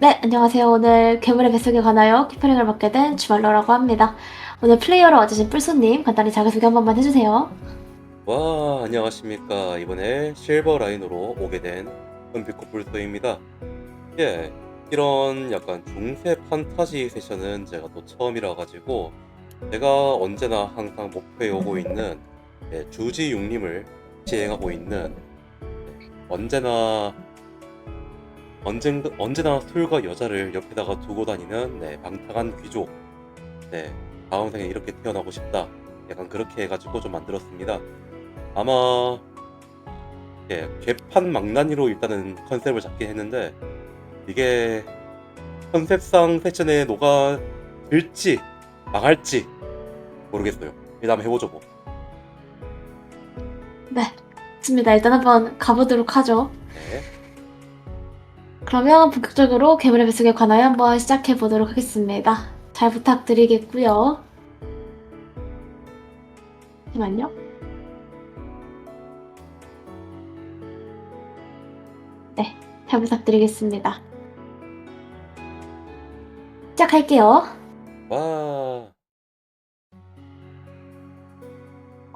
네, 안녕하세요. 오늘 괴물의 뱃속에 관하여 키퍼링을 맡게 된 주말러라고 합니다. 오늘 플레이어로 와주신 뿔소님 간단히 자기소개 한 번만 해주세요. 와, 안녕하십니까. 이번에 실버 라인으로 오게 된 은비코 불소입니다. 예, 이런 약간 중세 판타지 세션은 제가 또 처음이라 가지고 제가 언제나 항상 목표에 오고 있는 주지 육림을 시행하고 있는 언제나 언제나 술과 여자를 옆에다가 두고 다니는 방탕한 귀족. 네, 다음 생에 이렇게 태어나고 싶다. 약간 그렇게 해가지고 좀 만들었습니다. 아마 개판 망나니로 일단은 컨셉을 잡긴 했는데 이게 컨셉상 패션에 녹아들지 망할지 모르겠어요. 일단 한번 해보죠 뭐. 네, 좋습니다. 일단 한번 가보도록 하죠. 네. 그러면 본격적으로 괴물의 뱃속에 관하여 한번 시작해보도록 하겠습니다. 잘 부탁드리겠고요. 잠시만요. 네, 잘 부탁드리겠습니다. 시작할게요. 와.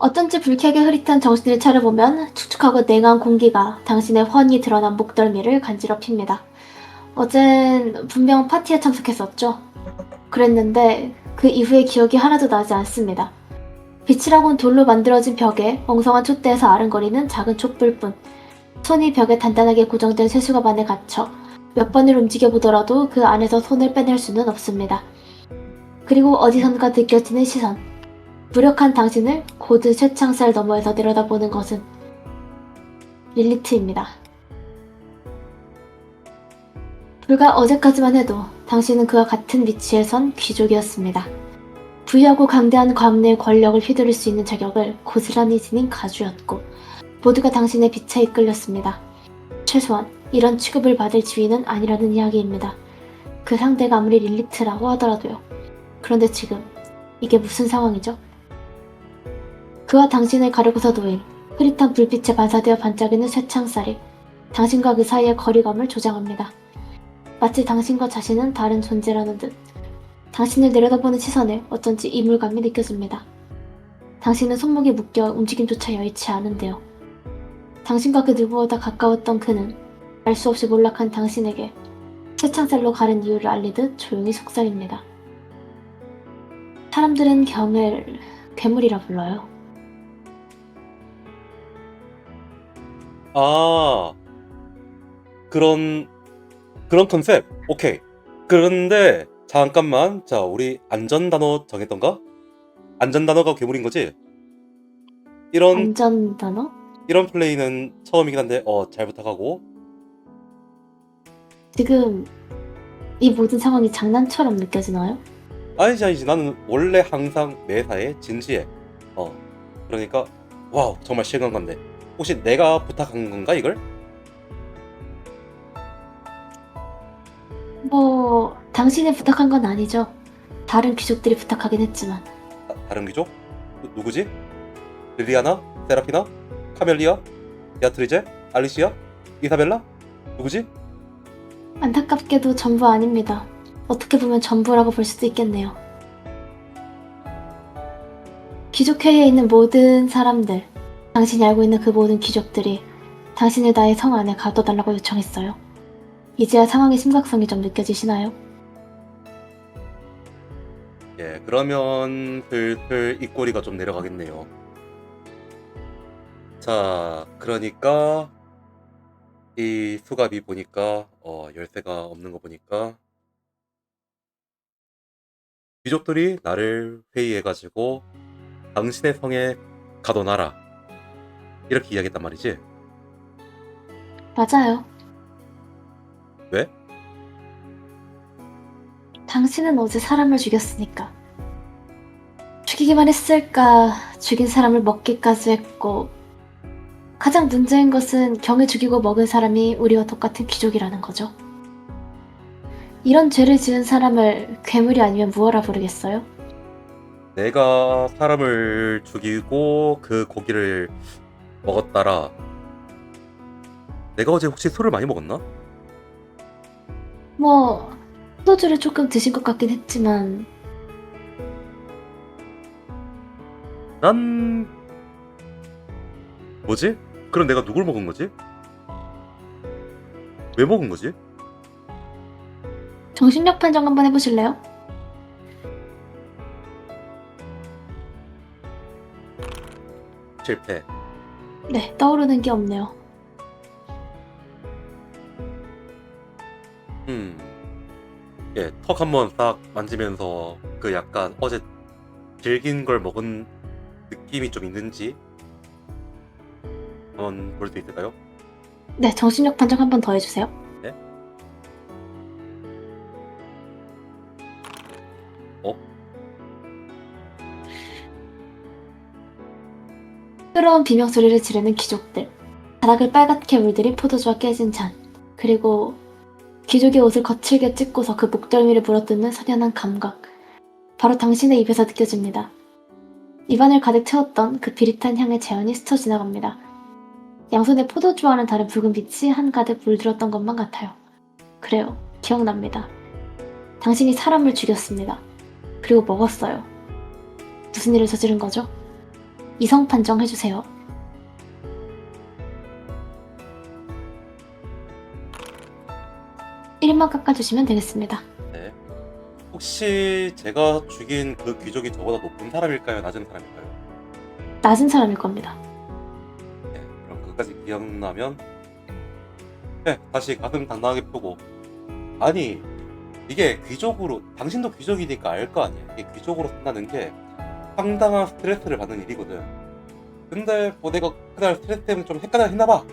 어쩐지 불쾌하게 흐릿한 정신을 차려보면 축축하고 냉한 공기가 당신의 훤히 드러난 목덜미를 간지럽힙니다. 어젠 분명 파티에 참석했었죠. 그랬는데 그 이후의 기억이 하나도 나지 않습니다. 빛이라곤 돌로 만들어진 벽에 엉성한 촛대에서 아른거리는 작은 촛불뿐. 손이 벽에 단단하게 고정된 쇠수갑 안에 갇혀 몇 번을 움직여보더라도 그 안에서 손을 빼낼 수는 없습니다. 그리고 어디선가 느껴지는 시선. 무력한 당신을 고드 쇠창살 너머에서 내려다보는 것은 릴리트입니다. 불과 어제까지만 해도 당신은 그와 같은 위치에 선 귀족이었습니다. 부유하고 강대한 광내의 권력을 휘두를 수 있는 자격을 고스란히 지닌 가주였고 모두가 당신의 빛에 이끌렸습니다. 최소한 이런 취급을 받을 지위는 아니라는 이야기입니다. 그 상대가 아무리 릴리트라고 하더라도요. 그런데 지금 이게 무슨 상황이죠? 그와 당신을 가르고서 놓인 흐릿한 불빛에 반사되어 반짝이는 쇠창살이 당신과 그 사이의 거리감을 조장합니다. 마치 당신과 자신은 다른 존재라는 듯 당신을 내려다보는 시선에 어쩐지 이물감이 느껴집니다. 당신은 손목이 묶여 움직임조차 여의치 않은데요. 당신과 그 누구보다 가까웠던 그는 알 수 없이 몰락한 당신에게 쇠창살로 가른 이유를 알리듯 조용히 속삭입니다. 사람들은 경을 괴물이라 불러요. 아, 그런 컨셉. 오케이. 그런데 잠깐만. 자, 우리 안전 단어 정했던가? 안전 단어가 괴물인 거지? 이런 안전 단어? 플레이는 처음이긴 한데 잘 부탁하고. 지금 이 모든 상황이 장난처럼 느껴지나요? 아니지 아니지, 나는 원래 항상 매사에 진지해. 어 그러니까 와우, 정말 실감 간데. 혹시 내가 부탁한 건가 이걸? 당신이 부탁한 건 아니죠. 다른 귀족들이 부탁하긴 했지만. 다른 귀족? 누구지? 릴리아나? 세라피나? 카멜리아? 베아트리제? 알리시아? 이사벨라? 누구지? 안타깝게도 전부 아닙니다. 어떻게 보면 전부라고 볼 수도 있겠네요. 귀족회의에 있는 모든 사람들, 당신이 알고 있는 그 모든 귀족들이 당신을 나의 성 안에 가둬달라고 요청했어요. 이제야 상황의 심각성이 좀 느껴지시나요? 예, 그러면 슬슬 입꼬리가 좀 내려가겠네요. 자, 그러니까 이 수갑이 보니까 열쇠가 없는 거 보니까 귀족들이 나를 회의해가지고 당신의 성에 가둬놔라, 이렇게 이야기했단 말이지. 맞아요. 왜? 당신은 어제 사람을 죽였으니까. 죽이기만 했을까, 죽인 사람을 먹기까지 했고, 가장 문제인 것은 경을 죽이고 먹은 사람이 우리와 똑같은 귀족이라는 거죠. 이런 죄를 지은 사람을 괴물이 아니면 무엇라 부르겠어요? 내가 사람을 죽이고 그 고기를 먹었다라. 내가 어제 혹시 술을 많이 먹었나? 뭐, 소주를 조금 드신 것 같긴 했지만, 난 뭐지? 그럼 내가 누굴 먹은 거지? 왜 먹은 거지? 정신력 판정 한번 해보실래요? 실패. 네, 떠오르는 게 없네요. 예, 턱 한번 싹 만지면서 그 약간 어제 질긴 걸 먹은 느낌이 좀 있는지 한번 볼 수 있을까요? 네, 정신력 판정 한번 더 해주세요. 네? 어? 뜨거운 비명소리를 지르는 귀족들, 바닥을 빨갛게 물들인 포도주와 깨진 잔, 그리고 귀족의 옷을 거칠게 찢고서 그 목덜미를 물어뜯는 선연한 감각. 바로 당신의 입에서 느껴집니다. 입안을 가득 채웠던 그 비릿한 향의 재현이 스쳐 지나갑니다. 양손에 포도주와는 다른 붉은 빛이 한가득 물들었던 것만 같아요. 그래요, 기억납니다. 당신이 사람을 죽였습니다. 그리고 먹었어요. 무슨 일을 저지른 거죠? 이성 판정해주세요. 1만 깎아주시면 되겠습니다. 네. 혹시 제가 죽인 그 귀족이 저보다 높은 사람일까요? 낮은 사람일까요? 낮은 사람일 겁니다. 네, 그럼 그까지 기억나면 네, 다시 가슴 당당하게 펴고 아니 이게 귀족으로 당신도 귀족이니까 알 거 아니야. 이게 귀족으로 산다는 게 상당한 스트레스를 받는 일이거든. 근데 뭐 내가 그날 스트레스 때문에 좀 헷갈려 했나봐.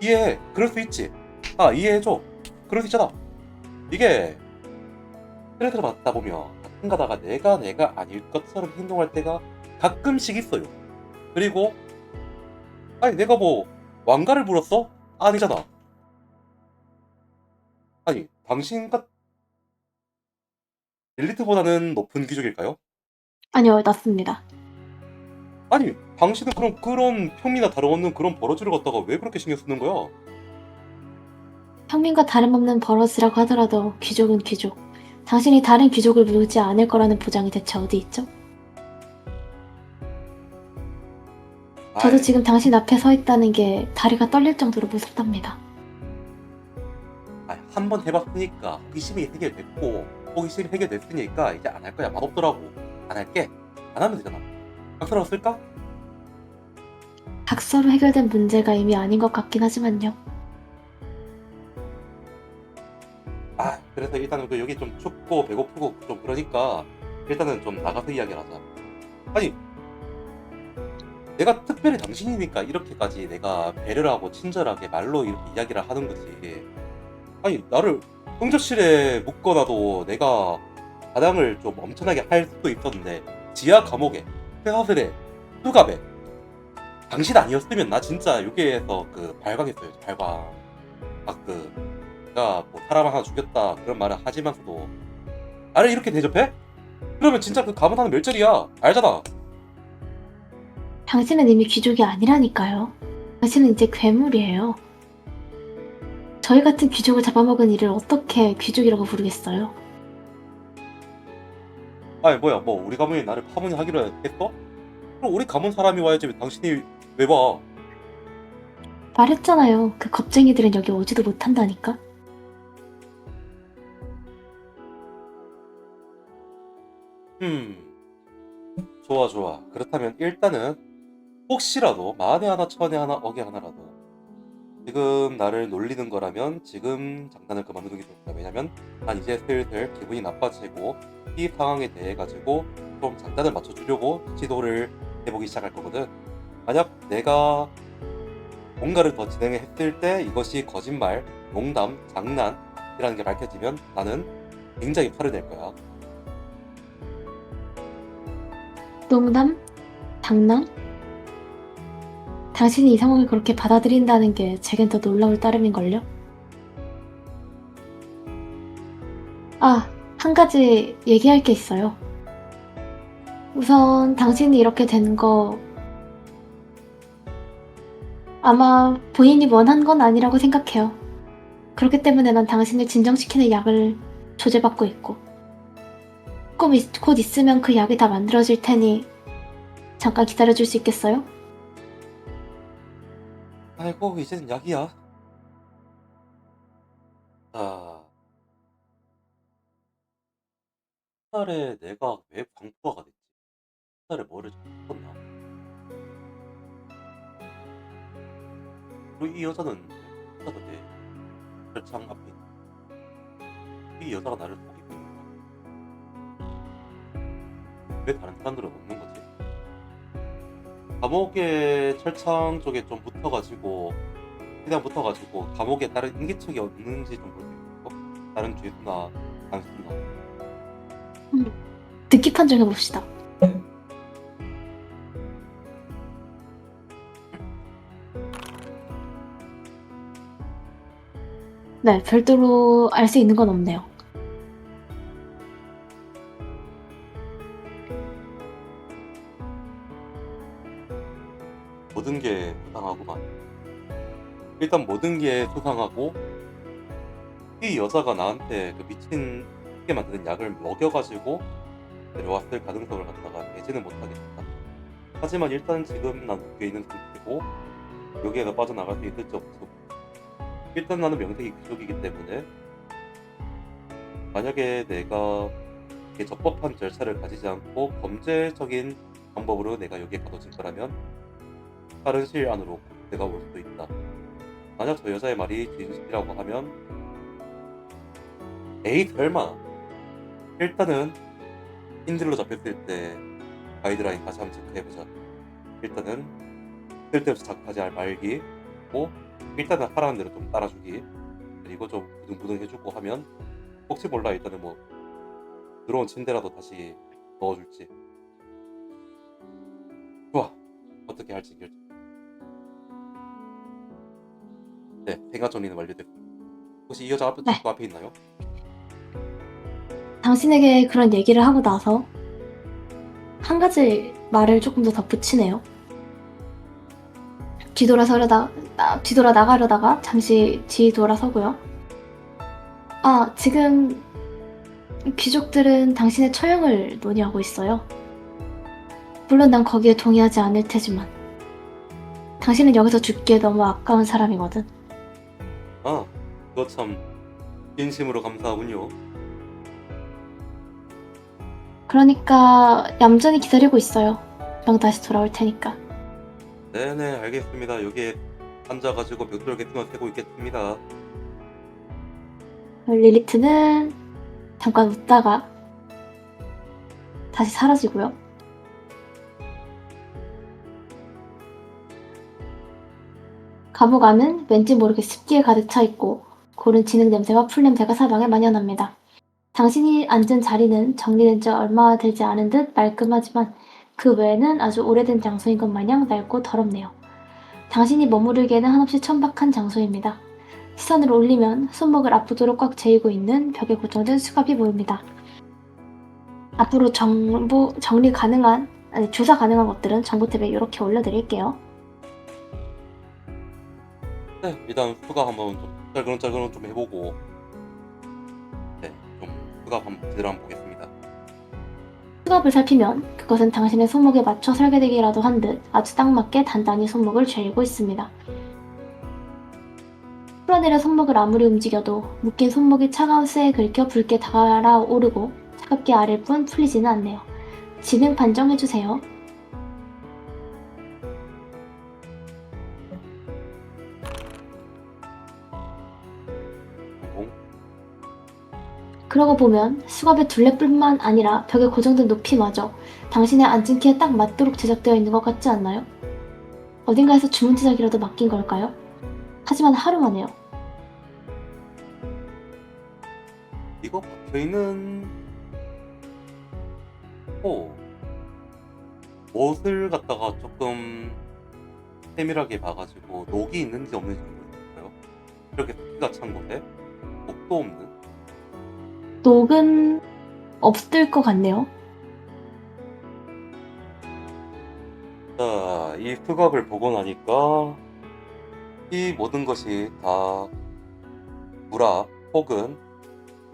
이해해. 그럴 수 있지. 아 이해해줘. 그럴 수 있잖아. 이게 스트레스를 받다 보면 가끔 가다가 내가 아닐 것처럼 행동할 때가 가끔씩 있어요. 그리고 아니 내가 뭐 왕가를 물었어? 아니잖아. 아니 당신과 엘리트보다는 높은 귀족일까요? 아니요, 낮습니다. 아니 당신은 그런 평민이나 다름없는 그런 버러지를 갖다가 왜 그렇게 신경 쓰는 거야? 평민과 다름없는 버러지라고 하더라도 귀족은 귀족. 당신이 다른 귀족을 물지 않을 거라는 보장이 대체 어디 있죠? 저도 아이, 지금 당신 앞에 서 있다는 게 다리가 떨릴 정도로 무섭답니다. 한 번 해봤으니까 호기심이 해결됐고 호기심이 해결됐으니까 이제 안 할 거야. 맛없더라고. 안 할게. 안 하면 되잖아. 박사라고 쓸까? 각서로 해결된 문제가 이미 아닌 것 같긴 하지만요. 그래서 일단은 그 여기 좀 춥고 배고프고 좀 그러니까 일단은 좀 나가서 이야기를 하자. 아니 내가 특별히 당신이니까 이렇게까지 내가 배려를 하고 친절하게 말로 이렇게 이야기를 하는 거지. 아니 나를 응접실에 묶어놔도 내가 가장을 좀 엄청나게 할 수도 있었는데 지하 감옥에 폐사슬에 수갑에 당신 아니었으면 나 진짜 여기에서 그 발광했어요. 발광. 내가 뭐 사람 하나 죽였다 그런 말을 하지만서도 나를 이렇게 대접해? 그러면 진짜 그 가문 하나 멸절이야. 알잖아. 당신은 이미 귀족이 아니라니까요. 당신은 이제 괴물이에요. 저희 같은 귀족을 잡아먹은 이를 어떻게 귀족이라고 부르겠어요? 아니 뭐야 뭐 우리 가문이 나를 파문하기로 했어? 그럼 우리 가문 사람이 와야지 왜 당신이 왜 봐? 말했잖아요. 그 겁쟁이들은 여기 오지도 못한다니까. 좋아. 그렇다면 일단은 혹시라도 만에 하나 천에 하나 억에 하나라도 지금 나를 놀리는 거라면 지금 장난을 그만두는 게 좋다. 왜냐면 난 이제 슬슬 기분이 나빠지고 이 상황에 대해 가지고 좀 장단을 맞춰주려고 시도를 해보기 시작할 거거든. 만약 내가 뭔가를 더 진행했을 때 이것이 거짓말, 농담, 장난이라는 게 밝혀지면 나는 굉장히 화를 낼 거야. 농담? 장난? 당신이 이 상황을 그렇게 받아들인다는 게 제겐 더 놀라울 따름인걸요? 아, 한 가지 얘기할 게 있어요. 우선 당신이 이렇게 된 거 아마 본인이 원한 건 아니라고 생각해요. 그렇기 때문에 난 당신을 진정시키는 약을 조제받고 있고 곧 있으면 그 약이 다 만들어질 테니 잠깐 기다려줄 수 있겠어요? 아이고, 이제는 약이야. 자, 딸에 내가 왜 광부하가 됐지? 딸에 뭐를 잘못했나? 그리고 이 여자는 내 별창 앞에 있는 이 여자가 나를 속이고 있는 거야. 왜 다른 사람들은 없는 거지? 감옥의 철창 쪽에 좀 붙어가지고 최대한 붙어가지고 감옥에 다른 인기척이 없는지 좀 볼 수 있어? 다른 죄수나 단수나. 듣기 판정해봅시다. 네, 별도로 알 수 있는 건 없네요. 모든 게 수상하구만. 일단 모든 게 수상하고 이 여자가 나한테 그 미친 게 만드는 약을 먹여가지고 데려왔을 가능성을 갖다가 배제는 못하겠다. 하지만 일단 지금 난 묶여 있는 상태고 여기에서 빠져나갈 수 있을지 없고 일단 나는 명색이 귀족이기 때문에 만약에 내가 이렇게 적법한 절차를 가지지 않고 범죄적인 방법으로 내가 여기에 가둬진 거라면 빠른 시일 안으로 내가 올 수도 있다. 만약 저 여자의 말이 진실이라고 하면 에이 설마 일단은 힌들로 잡혔을 때 가이드라인 다시 한번 체크해보자. 일단은 쓸데없이 자극하지 말기 고 일단은 하라는 대로 좀 따라주기 그리고 좀 부등부등 해주고 하면 혹시 몰라 일단은 뭐 들어온 침대라도 다시 넣어줄지. 좋아, 어떻게 할지 결정. 네, 생각 정리는 완료됐고 혹시 이 여자 앞에, 네. 그 앞에 있나요? 당신에게 그런 얘기를 하고 나서 한 가지 말을 조금 더 덧붙이네요. 뒤돌아 나가려다가 잠시 뒤돌아서고요. 아, 지금 귀족들은 당신의 처형을 논의하고 있어요. 물론 난 거기에 동의하지 않을 테지만 당신은 여기서 죽기에 너무 아까운 사람이거든. 아, 그거 참 진심으로 감사하군요. 그러니까 얌전히 기다리고 있어요. 명 다시 돌아올 테니까. 네네 알겠습니다. 여기에 앉아가지고 벽돌 같은 거 세고 있겠습니다. 릴리트는 잠깐 웃다가 다시 사라지고요. 감옥 안은 왠지 모르게 습기에 가득 차 있고 고른 진흙 냄새와 풀 냄새가 사방에 만연합니다. 당신이 앉은 자리는 정리된 지 얼마 되지 않은 듯 말끔하지만 그 외에는 아주 오래된 장소인 것 마냥 낡고 더럽네요. 당신이 머무르기에는 한없이 천박한 장소입니다. 시선을 올리면 손목을 앞으로 꽉 죄이고 있는 벽에 고정된 수갑이 보입니다. 앞으로 조사 가능한 것들은 정보 탭에 이렇게 올려드릴게요. 네, 일단 수갑 한번 좀 짤그렁짤그렁 좀 해보고 네, 좀 수갑 한번 제대로 한번 보겠습니다. 수갑을 살피면 그것은 당신의 손목에 맞춰 설계되기라도 한 듯 아주 딱 맞게 단단히 손목을 죄이고 있습니다. 풀어내려 손목을 아무리 움직여도 묶인 손목이 차가운 쇠에 긁혀 붉게 달아오르고 차갑게 아릴 뿐 풀리지는 않네요. 진행 판정해주세요. 성공. 그러고 보면 수갑의 둘레뿐만 아니라 벽에 고정된 높이마저 당신의 앉은 키에 딱 맞도록 제작되어 있는 것 같지 않나요? 어딘가에서 주문 제작이라도 맡긴 걸까요? 하지만 하루 만에요. 이거 박혀있는 못을 갖다가 조금 세밀하게 봐가지고 녹이 있는지 없는지 좀 볼까요? 이렇게 습기가 찬 곳에 목도 없는 녹은 없을 것 같네요. 자, 이 수갑을 보고 나니까 이 모든 것이 다 구라 혹은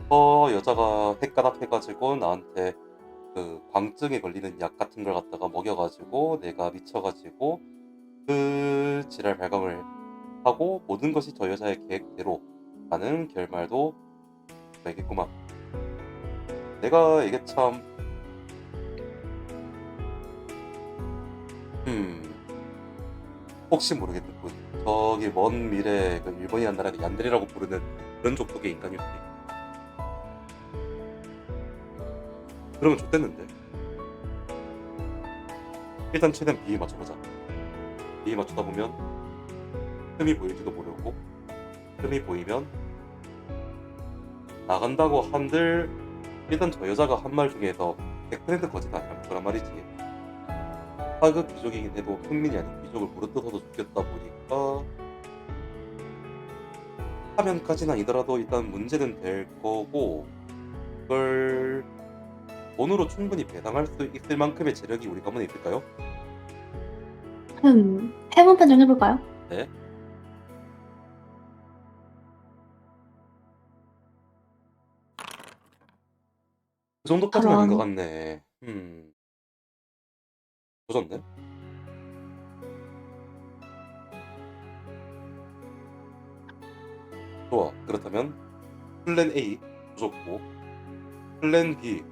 저 여자가 헷가닥해가지고 나한테 그 광증에 걸리는 약 같은 걸 갖다가 먹여가지고 내가 미쳐가지고 그 지랄 발광을 하고 모든 것이 저 여자의 계획대로 가는 결말도 알겠구만. 내가 이게 참 혹시 모르겠는 군 저기 먼 미래에 그 일본이란 나라가 얀데레라고 부르는 그런 족속의 인간일 수도 있고. 그러면 좋댔는데. 일단 최대한 비위 맞춰보자. 비위 맞추다 보면 틈이 보일지도 모르고 틈이 보이면 나간다고 한들 일단 저 여자가 한 말 중에서 100% 거짓 아니라는 거란 말이지. 하급 귀족이긴 해도 흥민이 아닌 귀족을 물어뜯어서 죽였다 보니까 하면까지는 아니더라도 일단 문제는 될 거고 그걸 돈으로 충분히 배상할 수 있을 만큼의 재력이 우리 가문에 있을까요? 해본 판정 해볼까요? 네. 그 정도까지는 아닌 것 저런. 같네. 조졌네. 좋아. 그렇다면 플랜 A 조졌고 플랜 B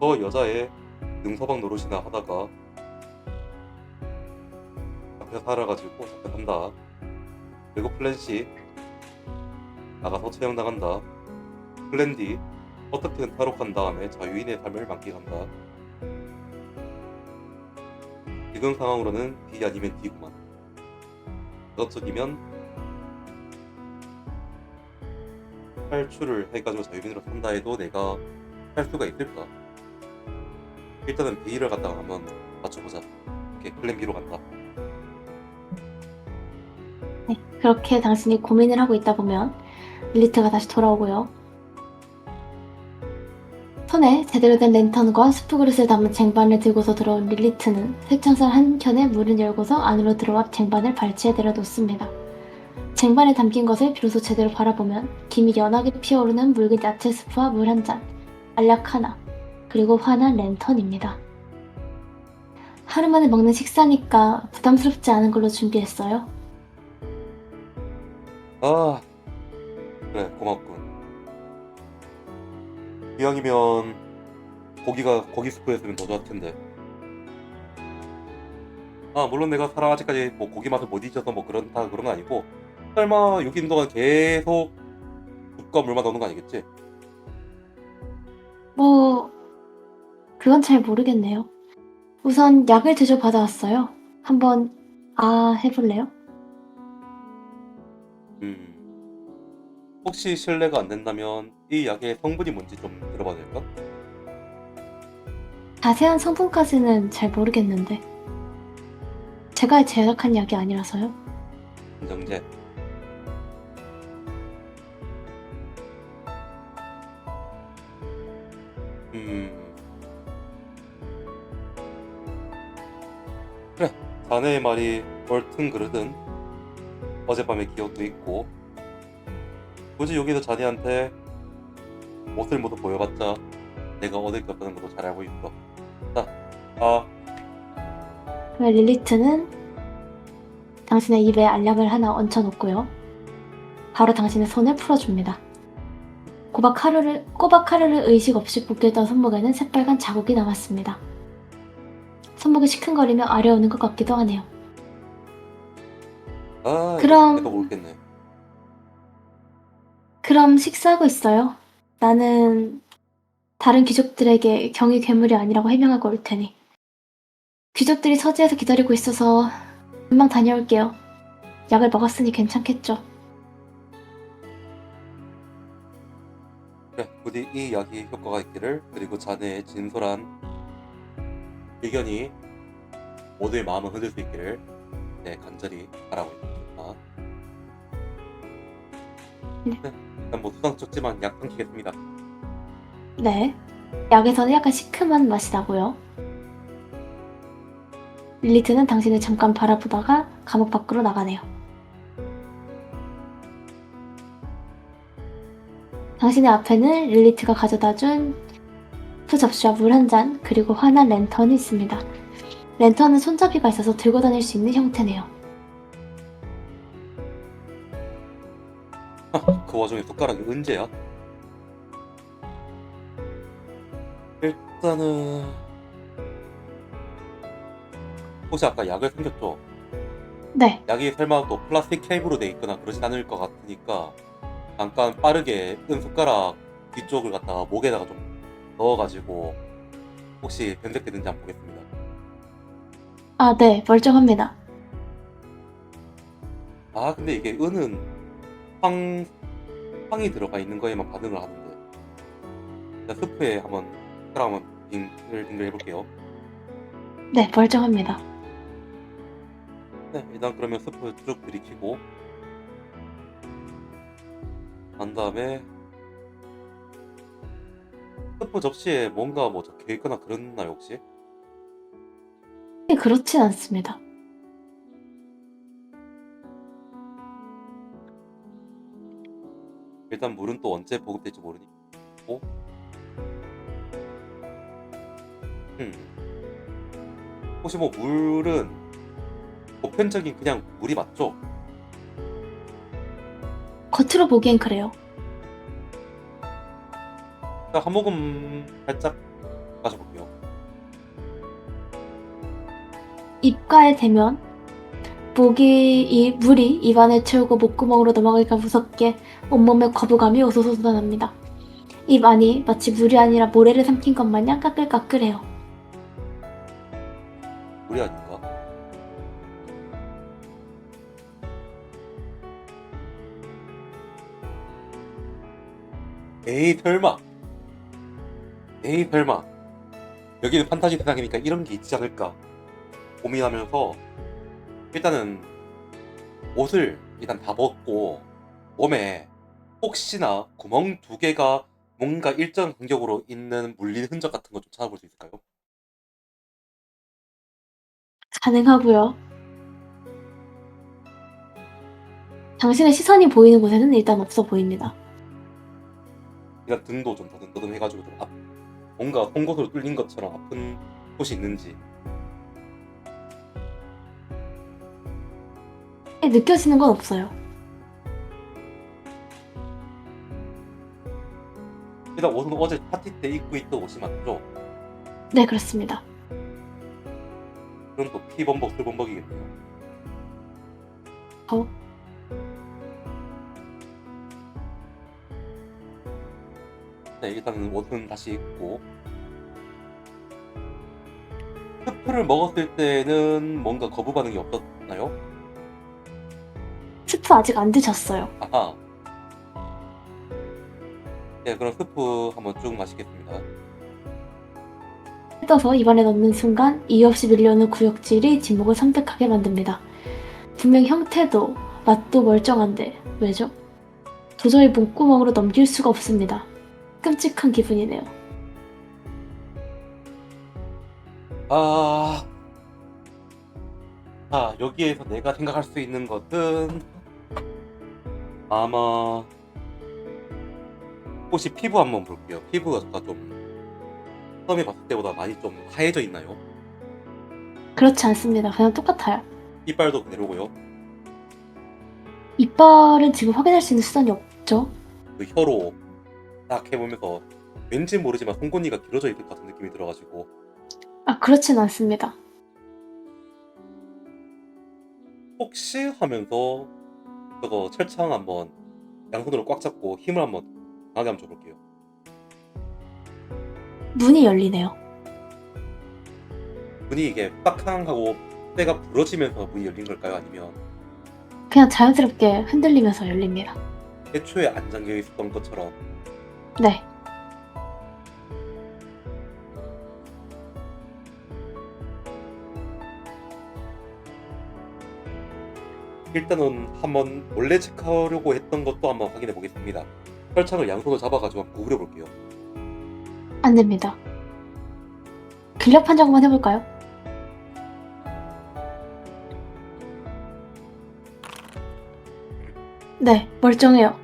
저 여자의 능서방 노릇이나 하다가 잡혀 살아가지고 잡혀간다. 그리고 플랜 C 나가서 처형당한다. 플랜 D 어떻게든 탈옥한 다음에 자유인의 삶을 만끽한다. 지금 상황으로는 B 아니면 D구만. 그것적이면 탈출을 해가지고 자유인으로 산다 해도 내가 할 수가 있을까? 일단은 B를 갖다가 한번 맞춰보자. 오케이, 플랜 B로 간다. 네, 그렇게 당신이 고민을 하고 있다 보면 릴리트가 다시 돌아오고요. 손에 제대로 된 랜턴과 수프 그릇을 담은 쟁반을 들고서 들어온 릴리트는 색창살 한 켠에 문을 열고서 안으로 들어와 쟁반을 발치에 내려놓습니다. 쟁반에 담긴 것을 비로소 제대로 바라보면 김이 연하게 피어오르는 묽은 야채 스프와 물 한 잔, 알약 하나, 그리고 환한 랜턴입니다. 하루 만에 먹는 식사니까 부담스럽지 않은 걸로 준비했어요. 아, 그래, 고맙군. 이왕이면 고기 스프였으면 더 좋았을 텐데. 아, 물론 내가 살아 아직까지 뭐 고기 맛을 못 잊어서 뭐 그런 건 아니고 설마 여기 있는 동안 계속 국과 물만 넣는 거 아니겠지? 그건 잘 모르겠네요. 우선 약을 제조 받아왔어요. 한번 해볼래요? 혹시 실례가 안 된다면 이 약의 성분이 뭔지 좀 들어봐도 될까? 자세한 성분까지는 잘 모르겠는데 제가 제작한 약이 아니라서요. 진정제. 그래, 자네의 말이 옳든 그르든 어젯밤의 기억도 있고 굳이 여기서 자네한테 옷을 모두 보여봤자 내가 얻을 게 없다는 것도 잘 알고 있어. 자, 릴리트는 당신의 입에 알약을 하나 얹혀놓고요. 바로 당신의 손을 풀어줍니다. 꼬박 하루를 의식 없이 붓겠던 손목에는 새빨간 자국이 남았습니다. 손목이 시큰거리며 아려오는 것 같기도 하네요. 그럼 내가 모르겠네. 그럼 식사하고 있어요. 나는 다른 귀족들에게 경이 괴물이 아니라고 해명하고 올 테니. 귀족들이 서재에서 기다리고 있어서 금방 다녀올게요. 약을 먹었으니 괜찮겠죠? 그래, 부디 이 약이 효과가 있기를. 그리고 자네의 진솔한 의견이 모두의 마음을 흔들 수 있기를 간절히 바라고 있습니다. 네. 일단 뭐 수상쩍지만 약 삼키겠습니다. 네. 약에서는 약간 시큼한 맛이 나고요. 릴리트는 당신을 잠깐 바라보다가 감옥 밖으로 나가네요. 당신의 앞에는 릴리트가 가져다준 프 접시와 물 한 잔, 그리고 환한 랜턴이 있습니다. 랜턴은 손잡이가 있어서 들고 다닐 수 있는 형태네요. 그 와중에 숟가락이 은재야? 일단은 혹시 아까 약을 생겼죠? 네, 약이 설마 또 플라스틱 케이블로 돼 있거나 그러진 않을 것 같으니까 잠깐 빠르게 은 숟가락 뒤쪽을 갖다가 목에다가 좀 넣어가지고 혹시 변색되는지 한번 보겠습니다. 아, 네, 멀쩡합니다. 아 근데 이게 은은 황, 황이 들어가 있는 거에만 반응을 하는데 일단 스프에 한번 숟가락 한번 빙글빙글 해볼게요. 네, 멀쩡합니다. 네, 일단 그러면 스프 쭉 들이키고 난 다음에 스프 접시에 뭔가 뭐 적혀 있거나 그랬나요 혹시? 그렇진 않습니다. 일단 물은 또 언제 보급될지 모르니까. 음. 혹시 뭐 물은 보편적인 그냥 물이 맞죠? 겉으로 보기엔 그래요. 일단 한 모금 살짝 마셔볼게요. 입가에 대면 이 물이 입안을 채우고 목구멍으로 넘어가기가 무섭게 온몸에 거부감이 오소소단합니다. 입 안이 마치 물이 아니라 모래를 삼킨 것 마냥 까끌까끌해요. 물이 아닌가? 에이 설마 에이 설마 여기는 판타지 세상이니까 이런 게 있지 않을까 고민하면서 일단은 옷을 일단 다 벗고 몸에 혹시나 구멍 2개가 뭔가 일정 간격으로 있는 물린 흔적 같은 거 좀 찾아볼 수 있을까요? 가능하고요. 당신의 시선이 보이는 곳에는 일단 없어 보입니다. 일단 등도 좀 더듬더듬해가지고 좀 뭔가 송곳으로 뚫린 것처럼 아픈 곳이 있는지. 느껴지는 건 없어요. 일단 옷은 어제 파티 때 입고 있던 옷이 맞죠? 네, 그렇습니다. 그럼 또 피범벅 술범벅이겠네요. 어? 네, 일단은 옷은 다시 입고 스프를 먹었을 때는 뭔가 거부 반응이 없었나요? 스프 아직 안 드셨어요. 아하. 네, 그럼 스프 한번 쭉 마시겠습니다. 떠서 입안에 넣는 순간 이유 없이 밀려오는 구역질이 진목을 섬뜩하게 만듭니다. 분명 형태도 맛도 멀쩡한데 왜죠? 도저히 목구멍으로 넘길 수가 없습니다. 끔찍한 기분이네요. 아, 자, 여기에서 내가 생각할 수 있는 것은 아마 혹시 피부 한번 볼게요. 피부가 좀 처음에 봤을 때보다 많이 좀 하얘져 있나요? 그렇지 않습니다. 그냥 똑같아요. 이빨도 그대로고요. 이빨은 지금 확인할 수 있는 수단이 없죠? 그 혀로 딱 해보면서 왠지 모르지만 송곳니가 길어져 있을 것 같은 느낌이 들어가지고 아, 그렇진 않습니다. 혹시 하면서 저거 철창 한번 양손으로 꽉 잡고 힘을 한번 강하게 한번 줘볼게요. 문이 열리네요. 문이 이게 빡캉 하고 때가 부러지면서 문이 열린 걸까요? 아니면 그냥 자연스럽게 흔들리면서 열립니다. 애초에 안 잠겨 있었던 것처럼. 네. 일단은 한번 몰래 체크하려고 했던 것도 한번 확인해 보겠습니다. 철창을 양손으로 잡아가지고 한번 구부려 볼게요. 안 됩니다. 근력 판정 한번 해볼까요? 네, 멀쩡해요.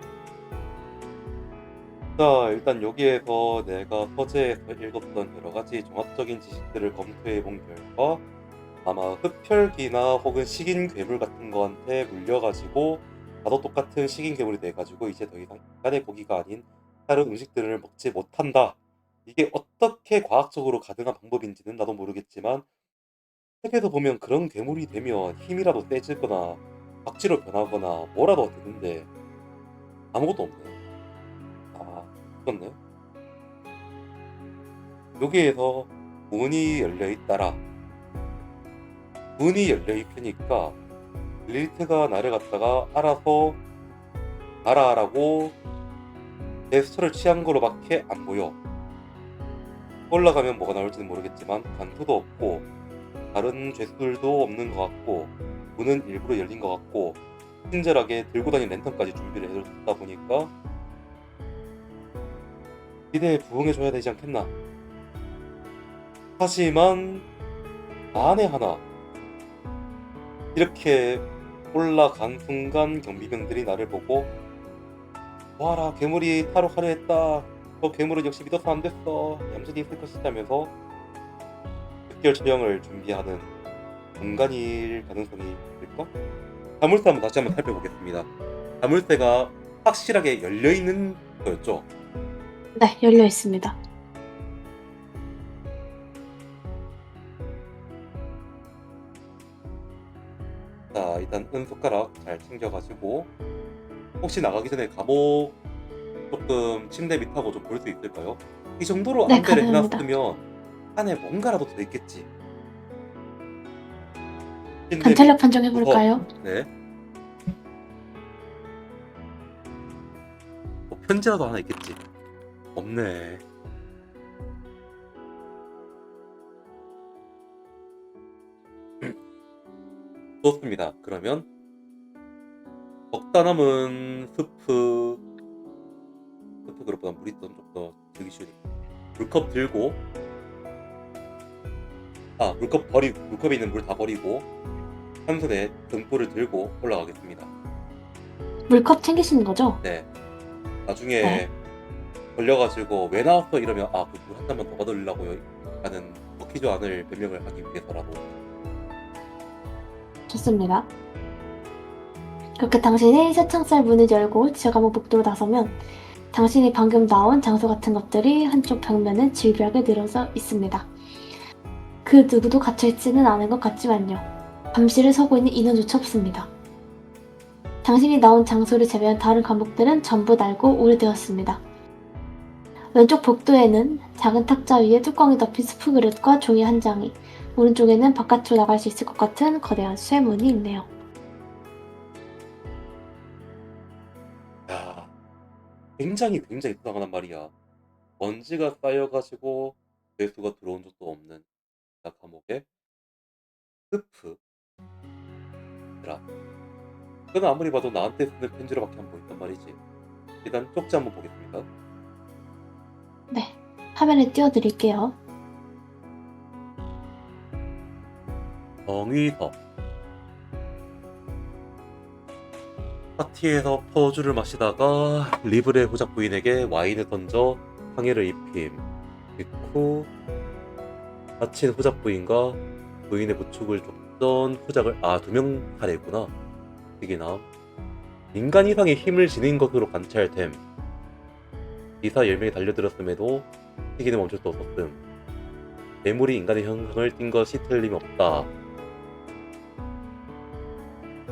자, 일단 여기에서 내가 서재에서 읽었던 여러 가지 종합적인 지식들을 검토해 본 결과 아마 흡혈귀나 혹은 식인 괴물 같은 거한테 물려가지고 나도 똑같은 식인 괴물이 돼가지고 이제 더 이상 인간의 고기가 아닌 다른 음식들을 먹지 못한다. 이게 어떻게 과학적으로 가능한 방법인지는 나도 모르겠지만 책에서 보면 그런 괴물이 되면 힘이라도 세지거나 박쥐로 변하거나 뭐라도 되는데 아무것도 없네. 아, 그렇네. 여기에서 문이 열려 있다라. 문이 열려 있으니까 릴트가 나를 갖다가 알아서 알아라고 제스처를 취한 거로밖에 안 보여. 올라가면 뭐가 나올지는 모르겠지만 간수도 없고 다른 죄수들도 없는 것 같고 문은 일부러 열린 것 같고 친절하게 들고 다니는 랜턴까지 준비를 해줬다 보니까 기대에 부응해줘야 되지 않겠나. 하지만 만에 하나 이렇게 올라간 순간 경비병들이 나를 보고 와라, 괴물이 탈옥하려 했다. 너 괴물은 역시 믿어서 안 됐어. 얌전히 있을 것이라면서 특별 처형을 준비하는 공간일 가능성이 있을까? 자물쇠 한번 다시 한번 살펴보겠습니다. 자물쇠가 확실하게 열려있는 거였죠? 네, 열려 있습니다. 자, 일단 은숟가락 잘 챙겨가지고 혹시 나가기 전에 감옥 조금 침대 밑하고 좀 볼 수 있을까요? 이 정도로 네, 안배를 가능합니다. 해놨으면 안에 뭔가라도 더 있겠지. 침대 관찰력 밑 판정해 볼까요? 네. 뭐 편지라도 하나 있겠지. 없네. 좋습니다. 그러면 먹다 남은 스프 그릇보다 물이 좀 더 들기 쉬우니까 물컵 들고 물컵에 있는 물 다 버리고 한 손에 등불을 들고 올라가겠습니다. 물컵 챙기시는 거죠? 네. 나중에 네. 걸려가지고 왜 나왔어 이러면 그 물 한 잔만 더 받으려고요 라는 먹히지 않을 변명을 하기 위해서라도. 좋습니다. 그렇게 당신이 새창살 문을 열고 지하감옥 복도로 나서면 당신이 방금 나온 장소 같은 것들이 한쪽 벽면에 질비하게 늘어져 있습니다. 그 누구도 갇혀있지는 않은 것 같지만요. 감시를 서고 있는 인원조차 없습니다. 당신이 나온 장소를 제외한 다른 감옥들은 전부 낡고 오래되었습니다. 왼쪽 복도에는 작은 탁자 위에 뚜껑이 덮인 스프 그릇과 종이 한 장이, 오른쪽에는 바깥으로 나갈 수 있을 것 같은 거대한 쇠문이 있네요. 야, 굉장히 수상하단 말이야. 먼지가 쌓여가지고 죄수가 들어온 적도 없는 나 감옥에 스프 라 그건 아무리 봐도 나한테 쓰는 편지로밖에 안 보인단 말이지. 일단 쪽지 한번 보겠습니다. 네, 화면에 띄워드릴게요. 정의석. 파티에서 포주를 마시다가 리브레 후작 부인에게 와인을 던져 상해를 입힘. 그리고 다친 후작 부인과 부인의 부축을 줬던 후작을 2명 살해했구나. 특이나 인간 이상의 힘을 지닌 것으로 관찰됨. 기사 10명이 달려들었음에도 시기는 멈출 수 없었음. 매물이 인간의 형상을 띈 것이 틀림없다.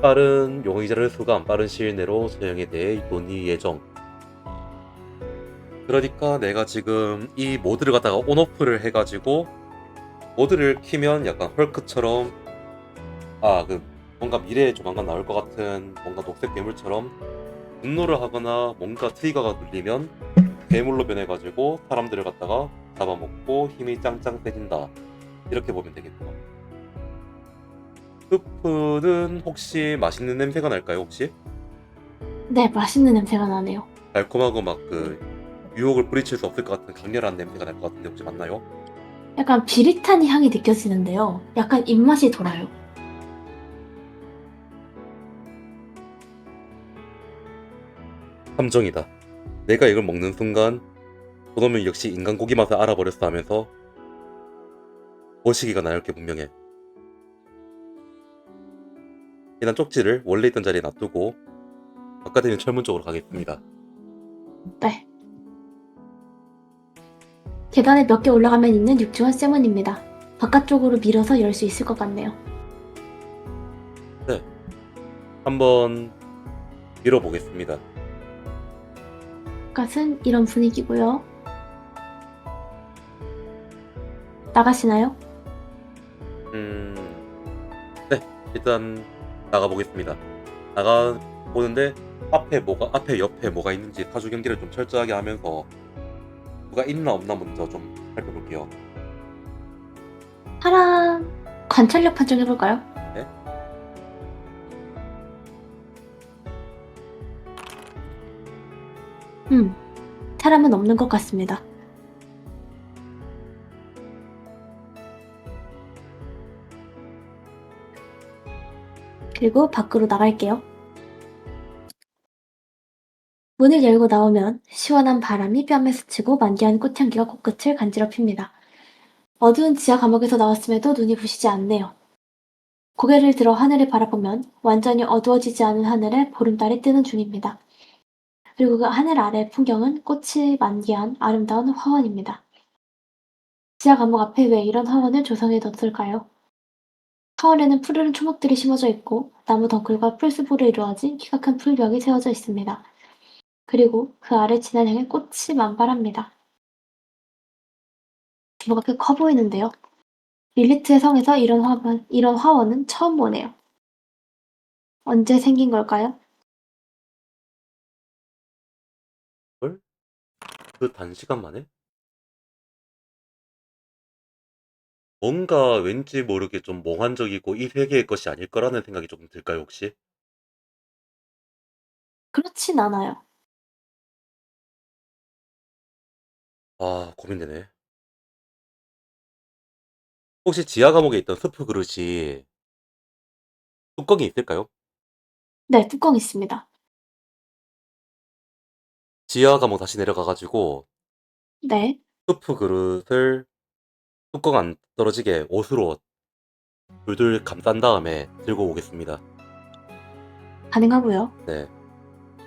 빠른 용의자를 수감, 빠른 시일 내로 처형에 대해 논의 예정. 그러니까 내가 지금 이 모드를 갖다가 온오프를 해가지고 모드를 키면 약간 헐크처럼 뭔가 미래에 조만간 나올 것 같은 뭔가 녹색 괴물처럼 분노를 하거나 뭔가 트리거가 눌리면 괴물로 변해가지고 사람들을 갖다가 잡아먹고 힘이 짱짱 세진다. 이렇게 보면 되겠구나. 스프는 혹시 맛있는 냄새가 날까요, 혹시? 네, 맛있는 냄새가 나네요. 달콤하고 막 유혹을 뿌리칠 수 없을 것 같은 강렬한 냄새가 날 것 같은데 혹시 맞나요? 약간 비릿한 향이 느껴지는데요. 약간 입맛이 돌아요. 함정이다. 내가 이걸 먹는 순간 저놈은 역시 인간 고기 맛을 알아버렸어 하면서 거시기가 나열 게 분명해. 일단 쪽지를 원래 있던 자리에 놔두고 바깥에 있는 철문 쪽으로 가겠습니다. 네. 계단에 몇 개 올라가면 있는 육중한 쇠문입니다. 바깥쪽으로 밀어서 열 수 있을 것 같네요. 한번 밀어보겠습니다. 바깥은 이런 분위기고요. 나가시나요? 네, 일단 나가보겠습니다. 나가보는데 앞에 옆에 뭐가 있는지 사주 경계를 좀 철저하게 하면서 누가 있나 없나 먼저 좀 살펴볼게요. 사람 관찰력 판정 해볼까요? 네? 사람은 없는 것 같습니다. 그리고 밖으로 나갈게요. 문을 열고 나오면 시원한 바람이 뺨에 스치고 만개한 꽃향기가 코끝을 간지럽힙니다. 어두운 지하 감옥에서 나왔음에도 눈이 부시지 않네요. 고개를 들어 하늘을 바라보면 완전히 어두워지지 않은 하늘에 보름달이 뜨는 중입니다. 그리고 그 하늘 아래 풍경은 꽃이 만개한 아름다운 화원입니다. 지하 감옥 앞에 왜 이런 화원을 조성해 뒀을까요? 화원에는 푸르른 초목들이 심어져 있고 나무 덩굴과 풀숲으로 이루어진 키가 큰 풀벽이 세워져 있습니다. 그리고 그 아래 진안향에 꽃이 만발합니다. 규모가 꽤 커 보이는데요. 릴리트의 성에서 이런 화원은 처음 보네요. 언제 생긴 걸까요? 헐? 그 단시간 만에? 뭔가 왠지 모르게 좀 몽환적이고 이 세계의 것이 아닐 거라는 생각이 조금 들까요, 혹시? 그렇진 않아요. 아, 고민되네. 혹시 지하 감옥에 있던 스프 그릇이 뚜껑이 있을까요? 네, 뚜껑 있습니다. 지하 감옥 다시 내려가가지고 네, 스프 그릇을 뚜껑 안 떨어지게 옷으로 둘둘 감싼 다음에 들고 오겠습니다. 가능하고요. 네.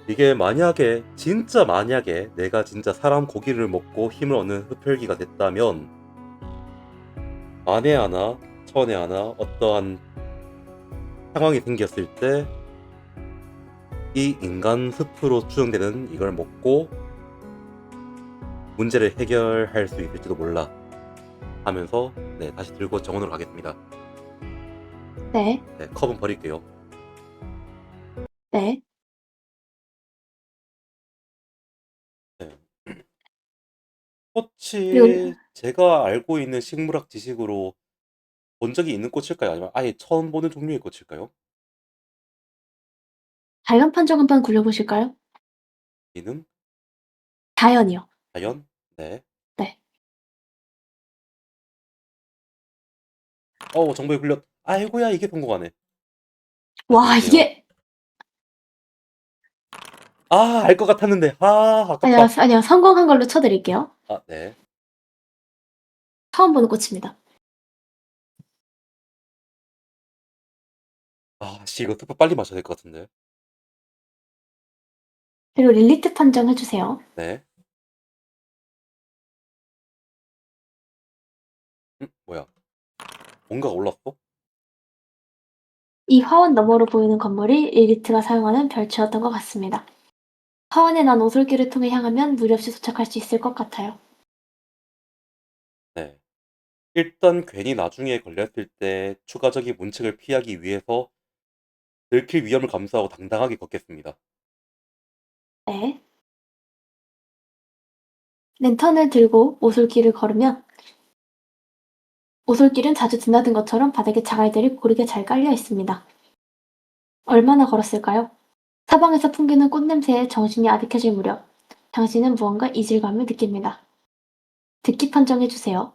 이게 만약에 진짜 만약에 내가 진짜 사람 고기를 먹고 힘을 얻는 흡혈귀가 됐다면 만에 하나 천에 하나 어떠한 상황이 생겼을 때 이 인간 흡으로 추정되는 이걸 먹고 문제를 해결할 수 있을지도 몰라 하면서 네, 다시 들고 정원으로 가겠습니다. 네, 네, 컵은 버릴게요. 네. 네. 그리고 꽃이 제가 알고 있는 식물학 지식으로 본 적이 있는 꽃일까요? 아니면 아예 처음 보는 종류의 꽃일까요? 자연 판정 한번 굴려보실까요? 기능? 자연이요. 자연? 네. 네. 정보에 굴렸. 아이고야 이게 성공하네. 와, 드릴게요. 이게 알 것 같았는데. 아니요, 아깝다. 아니요. 성공한 걸로 쳐드릴게요. 네. 처음 보는 꽃입니다. 씨 이거 스프 빨리 마셔야 될 것 같은데. 그리고 릴리트 판정 해주세요. 네. 뭐야? 뭔가 올랐어? 이 화원 너머로 보이는 건물이 릴리트가 사용하는 별치였던 것 같습니다. 화원에 난 오솔길을 통해 향하면 무리 없이 도착할 수 있을 것 같아요. 네. 일단 괜히 나중에 걸렸을 때 추가적인 문책을 피하기 위해서 들킬 위험을 감수하고 당당하게 걷겠습니다. 네. 랜턴을 들고 오솔길을 걸으면 오솔길은 자주 드나든 것처럼 바닥에 자갈들이 고르게 잘 깔려 있습니다. 얼마나 걸었을까요? 사방에서 풍기는 꽃냄새에 정신이 아득해질 무렵 당신은 무언가 이질감을 느낍니다. 듣기 판정해주세요.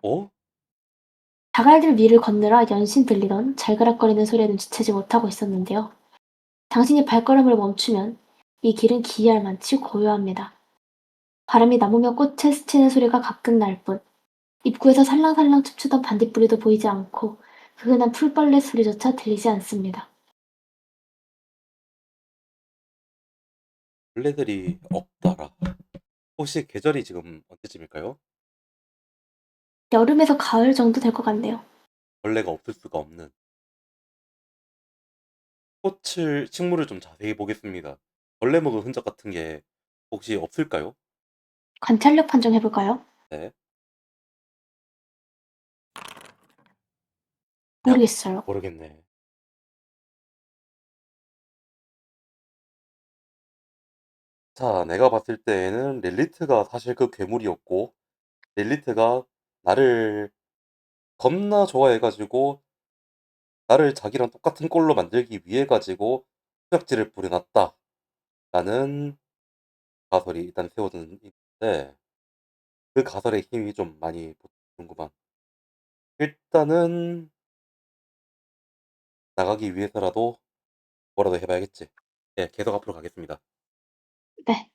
어? 자갈들 위를 걷느라 연신 들리던 잘그락거리는 소리에 눈치채지 못하고 있었는데요. 당신이 발걸음을 멈추면 이 길은 기이할 만치 고요합니다. 바람이 나무며 꽃에 스치는 소리가 가끔 날 뿐, 입구에서 살랑살랑 춤추던 반딧불이도 보이지 않고 흔한 풀벌레 소리조차 들리지 않습니다. 벌레들이 없다라. 혹시 계절이 지금 언제쯤일까요? 여름에서 가을 정도 될 것 같네요. 벌레가 없을 수가 없는. 식물을 좀 자세히 보겠습니다. 벌레 먹은 흔적 같은 게 혹시 없을까요? 관찰력 판정해볼까요? 네. 야, 모르겠어요. 모르겠네. 자, 내가 봤을 때에는 릴리트가 사실 그 괴물이었고, 릴리트가 나를 겁나 좋아해가지고, 나를 자기랑 똑같은 꼴로 만들기 위해가지고, 수작질을 부려놨다. 라는 가설이 일단 세워져 있는데, 그 가설의 힘이 좀 많이 보이는구만. 일단은, 나가기 위해서라도 뭐라도 해봐야겠지. 예, 계속 앞으로 가겠습니다. 네.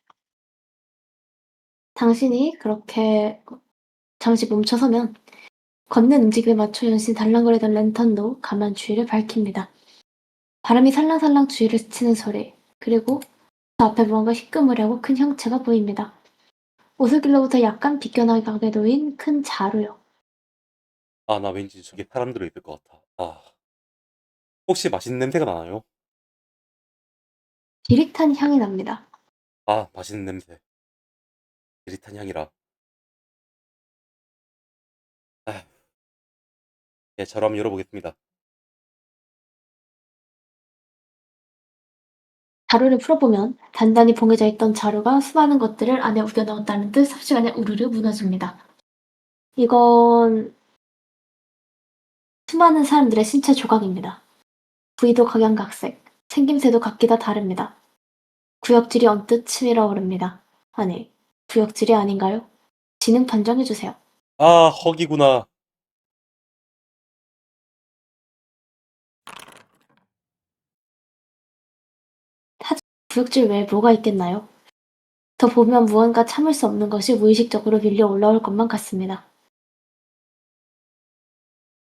당신이 그렇게 잠시 멈춰서면 걷는 움직임에 맞춰 연신 달랑거리던 랜턴도 가만 주위를 밝힙니다. 바람이 살랑살랑 주위를 스치는 소리, 그리고 저 앞에 무언가 희끄무리하고 큰 형체가 보입니다. 오솔길로부터 약간 비껴나가게 놓인 큰 자루요. 아, 나 왠지 저기 사람 들어있을 것 같아. 아, 혹시 맛있는 냄새가 나나요? 비릿한 향이 납니다. 아, 맛있는 냄새. 비릿한 향이라. 아, 예, 저로 한번 열어보겠습니다. 자루를 풀어보면 단단히 봉해져 있던 자루가 수많은 것들을 안에 우겨 넣었다는 듯 삽시간에 우르르 무너집니다. 이건 수많은 사람들의 신체 조각입니다. 부위도 각양각색, 생김새도 각기 다 다릅니다. 구역질이 언뜻 치밀어 오릅니다. 아니, 구역질이 아닌가요? 지능 판정해주세요. 아, 헉이구나. 하지만 구역질 외에 뭐가 있겠나요? 더 보면 무언가 참을 수 없는 것이 무의식적으로 밀려 올라올 것만 같습니다.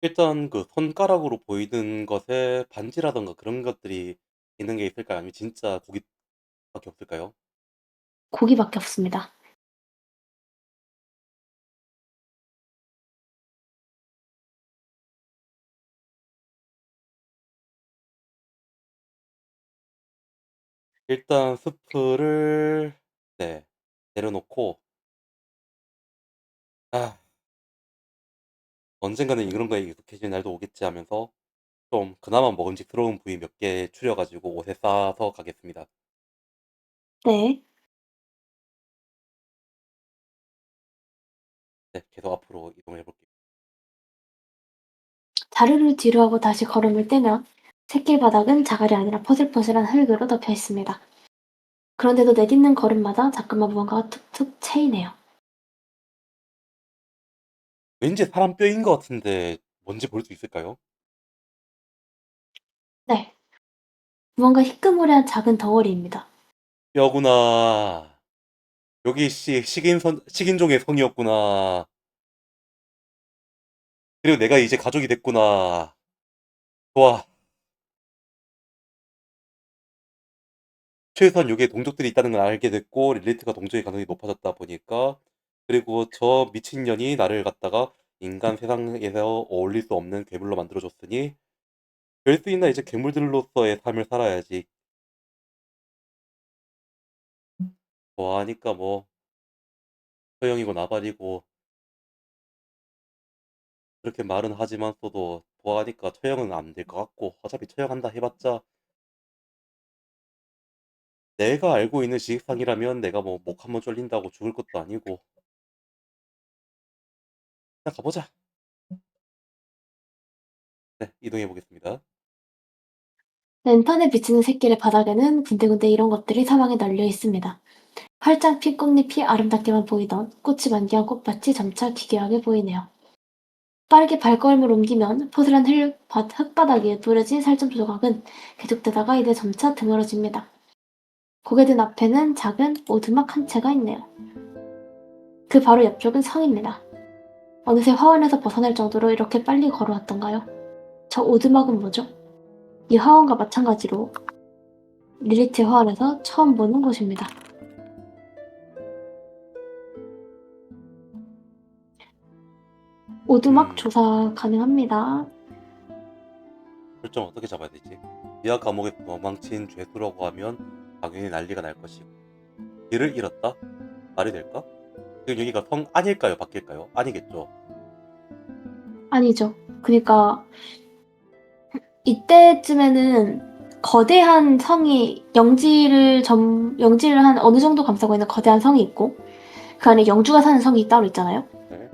일단 그 손가락으로 보이는 것에 반지라던가 그런 것들이 있는 게 있을까요? 아니면 진짜 고기밖에 없을까요? 고기밖에 없습니다. 일단 스프를 네, 내려놓고 아, 언젠가는 이런 거에 익숙해질 날도 오겠지 하면서 좀 그나마 먹음직스러운 부위 몇 개 추려가지고 옷에 싸서 가겠습니다. 네. 네, 계속 앞으로 이동해 볼게요. 자루를 뒤로 하고 다시 걸음을 떼면 샛길 바닥은 자갈이 아니라 퍼슬퍼슬한 흙으로 덮여 있습니다. 그런데도 내딛는 걸음마다 자꾸만 무언가가 툭툭 채이네요. 왠지 사람 뼈인 것 같은데 뭔지 볼 수 있을까요? 네. 무언가 희끄무레한 작은 덩어리입니다. 뼈구나. 여기 식인종의 성이었구나. 그리고 내가 이제 가족이 됐구나. 좋아. 최소한 여기에 동족들이 있다는 걸 알게 됐고 릴리트가 동족의 가능성이 높아졌다 보니까 그리고 저 미친년이 나를 갖다가 인간 세상에서 어울릴 수 없는 괴물로 만들어줬으니 될 수 있나 이제 괴물들로서의 삶을 살아야지. 좋아하니까 뭐 처형이고 나발이고 그렇게 말은 하지만서도 좋아하니까 처형은 안 될 것 같고 어차피 처형한다 해봤자 내가 알고 있는 지식상이라면 내가 뭐 목 한번 졸린다고 죽을 것도 아니고 그냥 가보자. 네, 이동해 보겠습니다. 랜턴에 비치는 샛길의 바닥에는 군데군데 이런 것들이 사방에 널려 있습니다. 활짝 핀 꽃잎이 아름답게만 보이던 꽃이 만개한 꽃밭이 점차 기괴하게 보이네요. 빠르게 발걸음을 옮기면 포슬한 흙바닥 위에 뿌려진 살점 조각은 계속되다가 이내 점차 드물어집니다. 고개 든 앞에는 작은 오두막 한 채가 있네요. 그 바로 옆쪽은 성입니다. 어느새 화원에서 벗어날 정도로 이렇게 빨리 걸어왔던가요? 저 오두막은 뭐죠? 이 화원과 마찬가지로 릴리트의 화원에서 처음 보는 곳입니다. 오두막 조사 가능합니다. 설정 어떻게 잡아야 되지? 지하 감옥에 도망친 죄수라고 하면 당연히 난리가 날 것이고, 길을 잃었다? 말이 될까? 지금 여기가 성 아닐까요? 바뀔까요? 아니겠죠. 아니죠. 그러니까 이때쯤에는 거대한 성이 영지를 한 어느 정도 감싸고 있는 거대한 성이 있고 그 안에 영주가 사는 성이 따로 있잖아요. 네.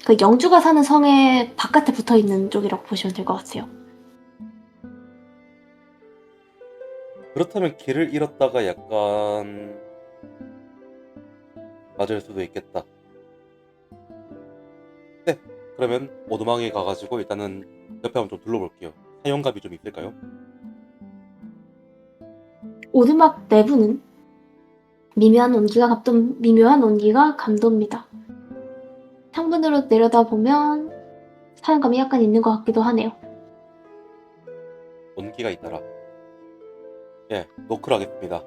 그 영주가 사는 성의 바깥에 붙어 있는 쪽이라고 보시면 될 것 같아요. 그렇다면 길을 잃었다가 약간 맞을 수도 있겠다. 네, 그러면 오두막에 가가지고 일단은 옆에 한번 좀 둘러볼게요. 사용감이 좀 있을까요? 오두막 내부는 미묘한 온기가 감돕니다. 창문으로 내려다보면 사용감이 약간 있는 것 같기도 하네요. 온기가 있더라. 예, 노크를 하겠습니다.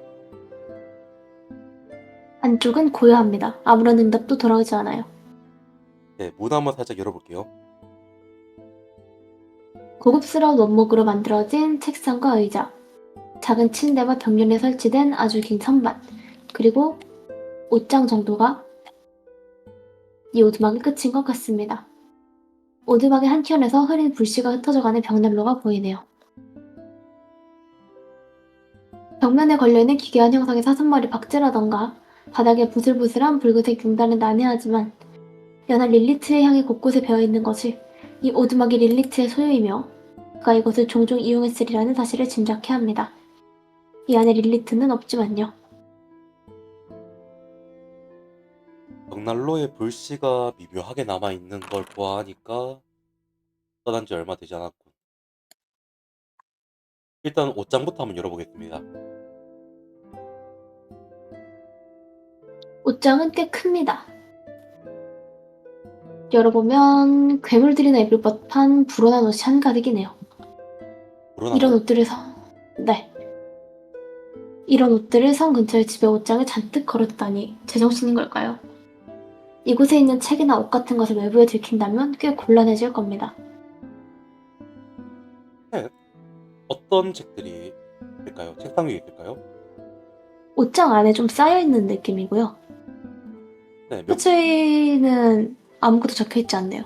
안쪽은 고요합니다. 아무런 응답도 돌아오지 않아요. 네, 문 한번 살짝 열어볼게요. 고급스러운 원목으로 만들어진 책상과 의자, 작은 침대와 벽면에 설치된 아주 긴 선반, 그리고 옷장 정도가 이 오두막의 끝인 것 같습니다. 오두막의 한켠에서 흐린 불씨가 흩어져가는 벽난로가 보이네요. 벽면에 걸려있는 기괴한 형상의 사슴머리 박제라던가 바닥에 부슬부슬한 붉은색 융단은 난해하지만 연한 릴리트의 향이 곳곳에 배어있는 것이 이 오두막이 릴리트의 소유이며 그가 이것을 종종 이용했으리라는 사실을 짐작해야 합니다. 이 안에 릴리트는 없지만요. 벽난로에 불씨가 미묘하게 남아있는 걸 보아하니까 떠난 지 얼마 되지 않았고, 일단 옷장부터 한번 열어보겠습니다. 옷장은 꽤 큽니다. 열어보면 괴물들이나 입을 법한 불온한 옷이 한가득이네요. 불어난 이런 옷? 옷들을 이런 옷들을 성 근처의 집에 옷장을 잔뜩 걸어두다니 제정신인 걸까요? 이곳에 있는 책이나 옷 같은 것을 외부에 들킨다면 꽤 곤란해질 겁니다. 책? 어떤 책들이 있을까요? 책상 위에 있을까요? 옷장 안에 좀 쌓여있는 느낌이고요. 네, 표지는 아무것도 적혀있지 않네요.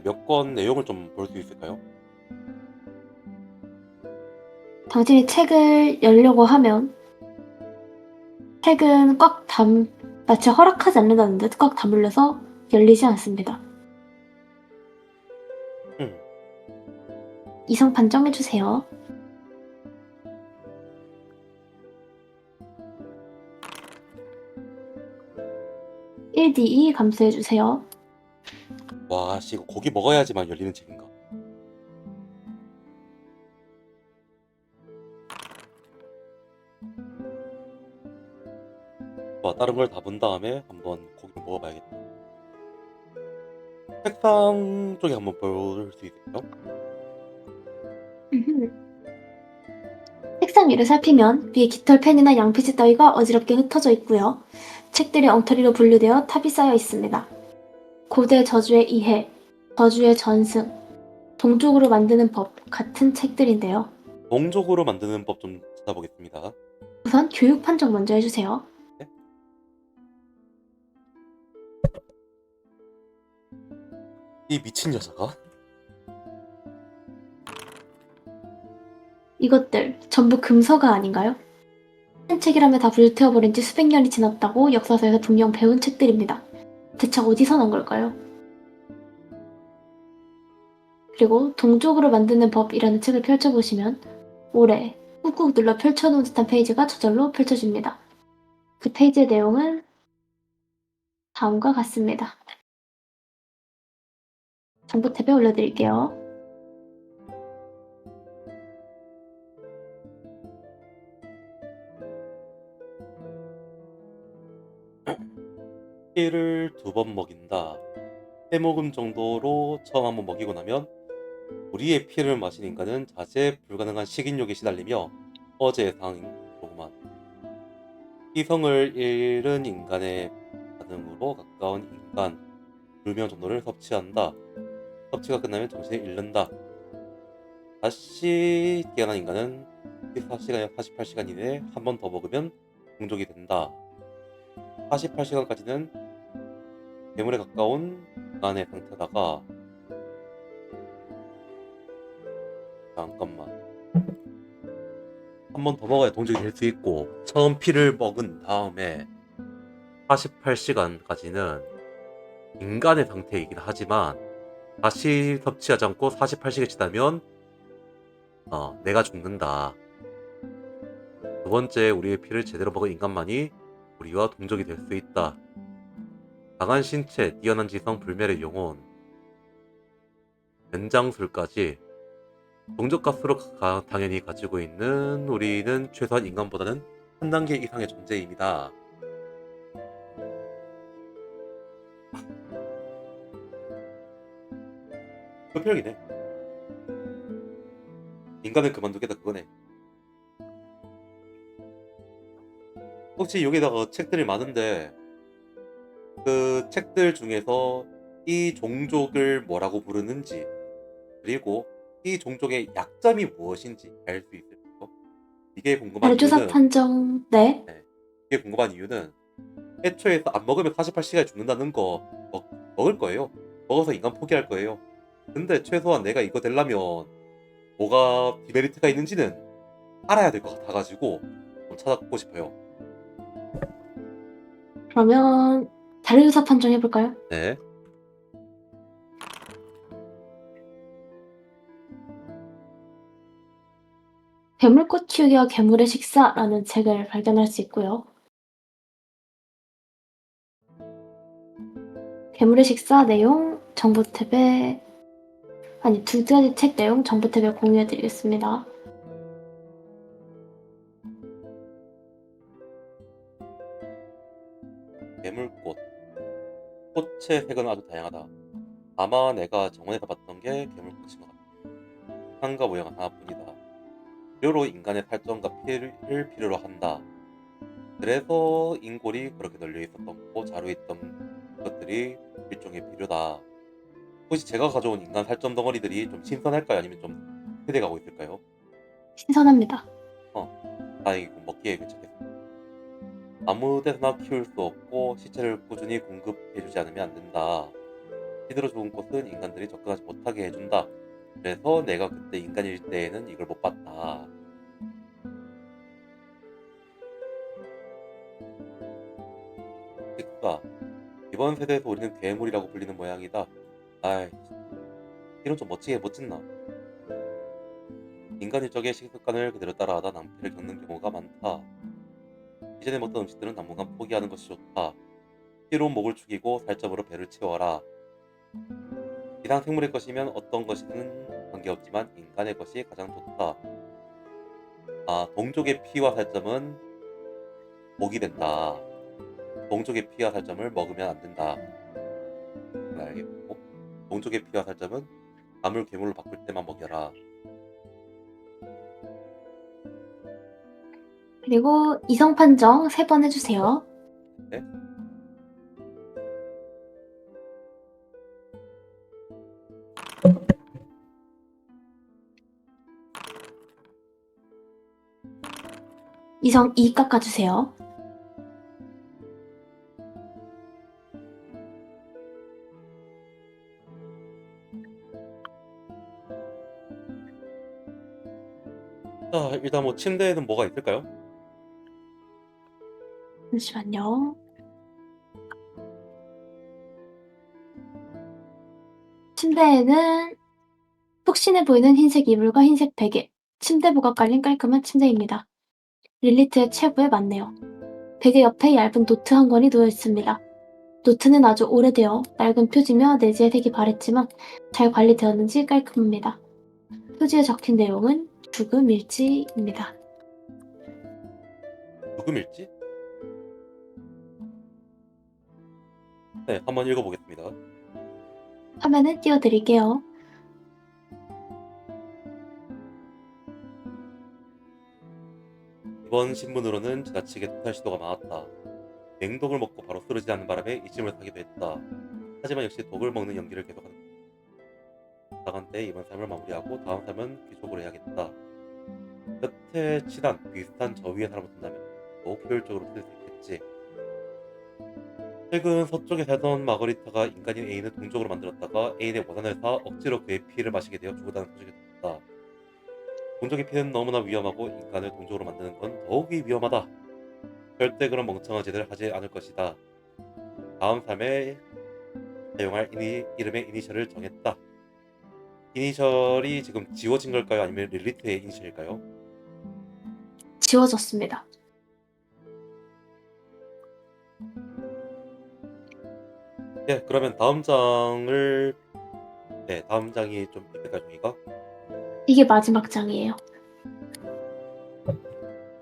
몇 권 내용을 좀 볼 수 있을까요? 당신이 책을 열려고 하면 책은 마치 허락하지 않는다는 듯 꽉 다물려서 열리지 않습니다. 음, 이성 판정해주세요. 1D2 감수해주세요. 와, 씨, 이거 고기 먹어야지만 열리는 책인가? 와, 다른 걸 다 본 다음에 한번 고기를 먹어봐야겠다. 책상 쪽에 한번 볼 수 있을까요? 책상 위를 살피면 위에 깃털 펜이나 양피지 따위가 어지럽게 흩어져 있고요. 책들이 엉터리로 분류되어 탑이 쌓여 있습니다. 고대 저주의 이해, 저주의 전승, 동족으로 만드는 법 같은 책들인데요. 동족으로 만드는 법 좀 찾아보겠습니다. 우선 교육 판정 먼저 해주세요. 네? 이 미친 여자가? 이것들 전부 금서가 아닌가요? 한 책이라며 다 불태워버린 지 수백 년이 지났다고 역사서에서 분명 배운 책들입니다. 대체 어디서 난 걸까요? 그리고 동족으로 만드는 법이라는 책을 펼쳐보시면 오래 꾹꾹 눌러 펼쳐놓은 듯한 페이지가 저절로 펼쳐집니다. 그 페이지의 내용은 다음과 같습니다. 정보 탭에 올려드릴게요. 피를 2번 먹인다. 3모금 정도로 처음 한번 먹이고 나면 우리의 피를 마신 인간은 자제 불가능한 식인욕에 시달리며 어제의 상황이로구만. 희성을 잃은 인간의 반응으로 가까운 인간 불명 정도를 섭취한다. 섭취가 끝나면 정신을 잃는다. 다시 깨어난 인간은 24시간에서 48시간 이내에 한 번 더 먹으면 동족이 된다. 48시간까지는 괴물에 가까운 인간의 상태다가 잠깐만 한 번 더 먹어야 동족이 될 수 있고 처음 피를 먹은 다음에 48시간까지는 인간의 상태이긴 하지만 다시 섭취하지 않고 48시간 지나면 내가 죽는다. 2번째 우리의 피를 제대로 먹은 인간만이 우리와 동족이 될 수 있다. 강한 신체, 뛰어난 지성, 불멸의 영혼, 연장술까지 동족가스로 당연히 가지고 있는 우리는 최소한 인간보다는 한 단계 이상의 존재입니다. 표평이네. 인간을 그만두겠다 그거네. 혹시 여기다가 책들이 많은데 그 책들 중에서 이 종족을 뭐라고 부르는지 그리고 이 종족의 약점이 무엇인지 알 수 있을까요? 이게 궁금한 자료조사 이유는 판정, 네. 이게 궁금한 이유는 애초에 안 먹으면 48시간에 죽는다는 거 먹을 거예요. 먹어서 인간 포기할 거예요. 근데 최소한 내가 이거 되려면 뭐가 디메리트가 있는지는 알아야 될 것 같아가지고 좀 찾아보고 싶어요. 그러면 자료조사 판정 해볼까요? 네. 괴물꽃 키우기와 괴물의 식사라는 책을 발견할 수 있고요. 괴물의 식사 내용 정보 탭에 두 가지 책 내용 정보 탭에 공유해드리겠습니다. 괴물꽃. 꽃의 색은 아주 다양하다. 아마 내가 정원에서 봤던 게 괴물꽃인 것 같아. 향과 모양은 하나뿐이다. 필요로 인간의 발전과 피를 필요로 한다. 그래서 인골이 그렇게 널려 있었던 거고 자루있던 것들이 일종의 비료다. 혹시 제가 가져온 인간 살점 덩어리들이 좀 신선할까요? 아니면 좀 세대가고 있을까요? 신선합니다. 다행이고 먹기에 괜찮겠습니다. 아무 데서나 키울 수 없고 시체를 꾸준히 공급해주지 않으면 안 된다. 시대로 좋은 꽃은 인간들이 접근하지 못하게 해준다. 그래서 내가 그때 인간일 때에는 이걸 못 봤다. 식사. 이번 세대에서 우리는 괴물이라고 불리는 모양이다. 아이, 이런 좀 멋지게 못 짓나? 인간의 적의 식습관을 그대로 따라하다 낭패를 겪는 경우가 많다. 이전에 먹던 음식들은 당분간 포기하는 것이 좋다. 피로 목을 축이고 살점으로 배를 채워라. 이상 생물의 것이면 어떤 것이든 관계없지만 인간의 것이 가장 좋다. 동족의 피와 살점은 목이 된다. 동족의 피와 살점을 먹으면 안 된다. 알겠고, 동족의 피와 살점은 나물 괴물로 바꿀 때만 먹여라. 그리고 이성 판정 3번 해주세요. 네? 이성 2 깎아주세요. 자, 일단 뭐 침대에는 뭐가 있을까요? 잠시만요. 침대에는 푹신해 보이는 흰색 이불과 흰색 베개, 침대부가 깔린 깔끔한 침대입니다. 릴리트의 체구에 맞네요. 베개 옆에 얇은 노트 한 권이 놓여 있습니다. 노트는 아주 오래되어 낡은 표지며 내지에 색이 바랬지만 잘 관리되었는지 깔끔합니다. 표지에 적힌 내용은 죽음일지입니다. 죽음일지? 네, 한번 읽어보겠습니다. 화면을 띄워드릴게요. 이번 신문으로는 지나치게 토탈 시도가 많았다. 맹독을 먹고 바로 쓰러지지 않는 바람에 이심을 사기도 했다. 하지만 역시 독을 먹는 연기를 계속하는 나간 때 이번 삶을 마무리하고 다음 삶은 귀족으로 해야겠다. 여태 친한 비슷한 저위의 사람을 둔다면 더욱 효율적으로 쓸 수 있겠지. 최근 서쪽에 살던 마거리타가 인간인 애인을 동족으로 만들었다가 애인의 원한을 사 억지로 그의 피를 마시게 되어 죽었다는 소식을 듣다. 동족의 피는 너무나 위험하고 인간을 동족으로 만드는 건 더욱이 위험하다. 절대 그런 멍청한 짓을 하지 않을 것이다. 다음 삶에 사용할 이름의 이니셜을 정했다. 이니셜이 지금 지워진 걸까요? 아니면 릴리트의 이니셜일까요? 지워졌습니다. 네, 그러면 다음 장이 좀 있을까요, 종이가? 이게 마지막 장이에요.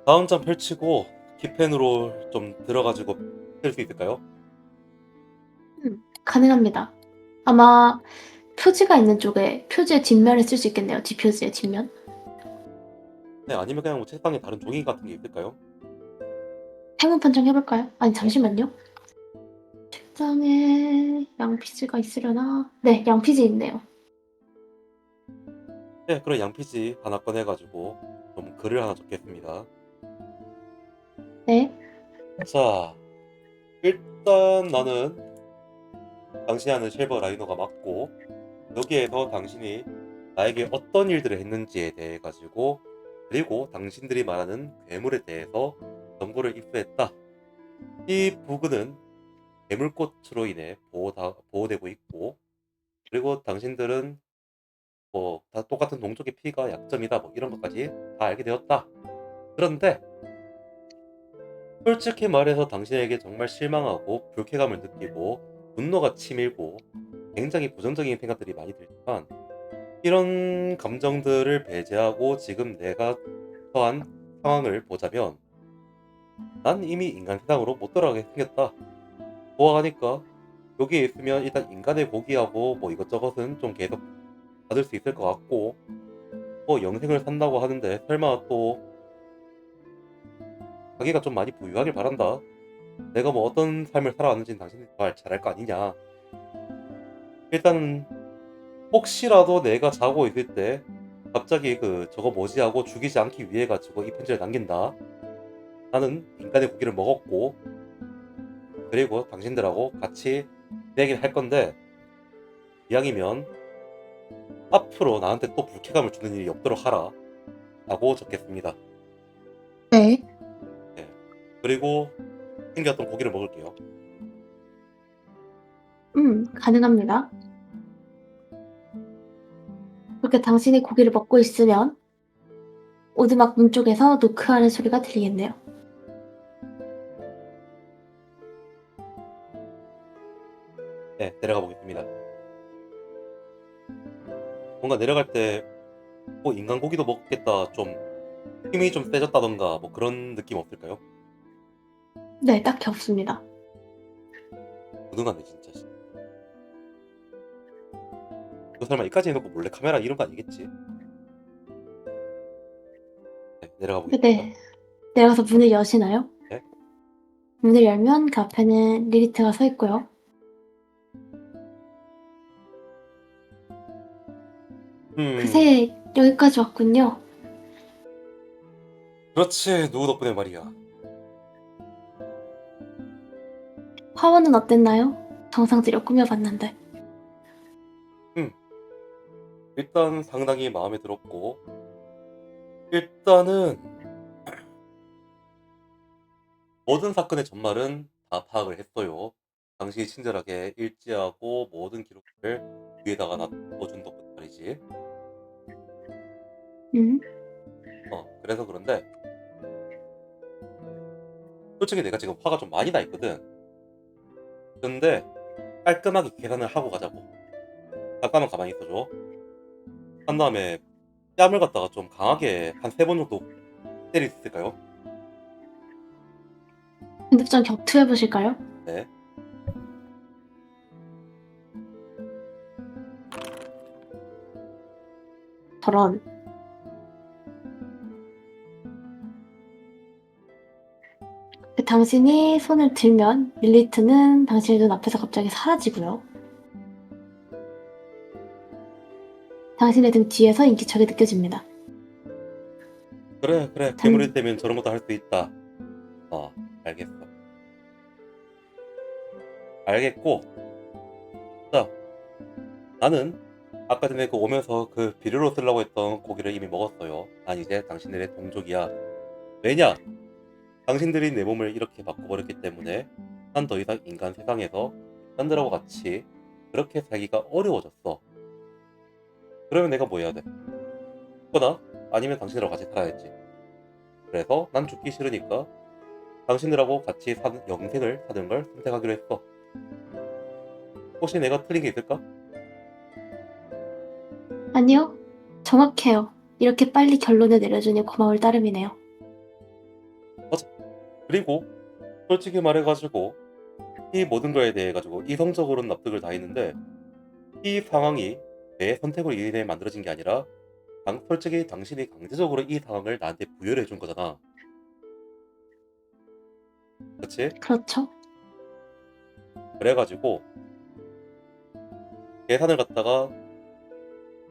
다음 장 펼치고 키펜으로 좀 들어가지고 쓸 수 있을까요? 가능합니다. 아마 표지가 있는 쪽에 표지의 뒷면을 쓸 수 있겠네요. 뒷표지의 뒷면. 네, 아니면 그냥 뭐 책상에 다른 종이 같은 게 있을까요? 행운 판정 해볼까요? 아니 잠시만요. 책장에 양피지가 있으려나? 네, 양피지 있네요. 네, 그럼 양피지 하나 꺼내가지고 좀 글을 하나 적겠습니다. 네, 자, 일단 나는 당신이 하는 실버 라이너가 맞고, 여기에서 당신이 나에게 어떤 일들을 했는지에 대해 가지고, 그리고 당신들이 말하는 괴물에 대해서 정보를 입수했다. 이 부근은 괴물꽃으로 인해 보호되고 있고, 그리고 당신들은 뭐 다 똑같은 동족의 피가 약점이다, 뭐 이런 것까지 다 알게 되었다. 그런데 솔직히 말해서 당신에게 정말 실망하고 불쾌감을 느끼고 분노가 치밀고 굉장히 부정적인 생각들이 많이 들지만, 이런 감정들을 배제하고 지금 내가 처한 상황을 보자면 난 이미 인간 세상으로 못 돌아가게 생겼다. 보아하니까 여기에 있으면 일단 인간의 고기하고 뭐 이것저것은 좀 계속 받을 수 있을 것 같고, 뭐 영생을 산다고 하는데 설마 또 자기가 좀 많이 부유하길 바란다. 내가 뭐 어떤 삶을 살아왔는지는 당신이 잘 알 거 아니냐. 일단은 혹시라도 내가 자고 있을 때 갑자기 저거 뭐지 하고 죽이지 않기 위해 가지고 이 편지를 남긴다. 나는 인간의 고기를 먹었고, 그리고 당신들하고 같이 얘기를 할 건데, 이왕이면 앞으로 나한테 또 불쾌감을 주는 일이 없도록 하라 라고 적겠습니다. 네. 네. 그리고 챙겼던 고기를 먹을게요. 가능합니다. 그렇게 당신이 고기를 먹고 있으면 오두막 문 쪽에서 노크하는 소리가 들리겠네요. 네, 내려가 보겠습니다. 뭔가 내려갈 때 뭐 인간 고기도 먹겠다, 좀 힘이 좀 세졌다던가 뭐 그런 느낌 없을까요? 네, 딱히 없습니다. 무능하네 진짜. 너 설마 이까지 해놓고 몰래 카메라 이런 거 아니겠지? 네, 내려가 보겠습니다. 네, 내려가서 문을 여시나요? 네. 문을 열면 그 앞에는 리리트가 서 있고요. 그새 여기까지 왔군요. 그렇지, 누구 덕분에 말이야. 화원은 어땠나요? 정상들여 꾸며봤는데. 일단 상당히 마음에 들었고, 일단은 모든 사건의 전말은 다 파악을 했어요. 당신이 친절하게 일지하고 모든 기록을 위에다가 놔둬준 덕분 말이지. 음, 그래서 그런데 솔직히 내가 지금 화가 좀 많이 나 있거든. 근데 깔끔하게 계산을 하고 가자고. 잠깐만 가만히 있어줘. 한 다음에 뺨을 갖다가 좀 강하게 한 3번 정도 때릴 수 있을까요? 근데 좀 격투해 보실까요? 네. 저런. 당신이 손을 들면 릴리트는 당신의 눈 앞에서 갑자기 사라지고요. 당신의 등 뒤에서 인기척이 느껴집니다. 그래 괴물이 되면 저런 것도 할 수 있다. 알겠어. 알겠고, 자, 나는 아까 전에 그 오면서 그 비료로 쓰려고 했던 고기를 이미 먹었어요. 난 이제 당신들의 동족이야. 왜냐? 당신들이 내 몸을 이렇게 바꿔버렸기 때문에 난 더 이상 인간 세상에서 인간들하고 같이 그렇게 살기가 어려워졌어. 그러면 내가 뭐 해야 돼? 죽거나 아니면 당신들하고 같이 살아야지. 그래서 난 죽기 싫으니까 당신들하고 같이 사는 영생을 사는 걸 선택하기로 했어. 혹시 내가 틀린 게 있을까? 아니요. 정확해요. 이렇게 빨리 결론을 내려주니 고마울 따름이네요. 그리고 솔직히 말해가지고 이 모든 거에 대해 가지고 이성적으로는 납득을 다 했는데 이 상황이 내 선택으로 인해 만들어진 게 아니라 솔직히 당신이 강제적으로 이 상황을 나한테 부여를 해준 거잖아. 그치? 그렇죠? 그래가지고 계산을 갖다가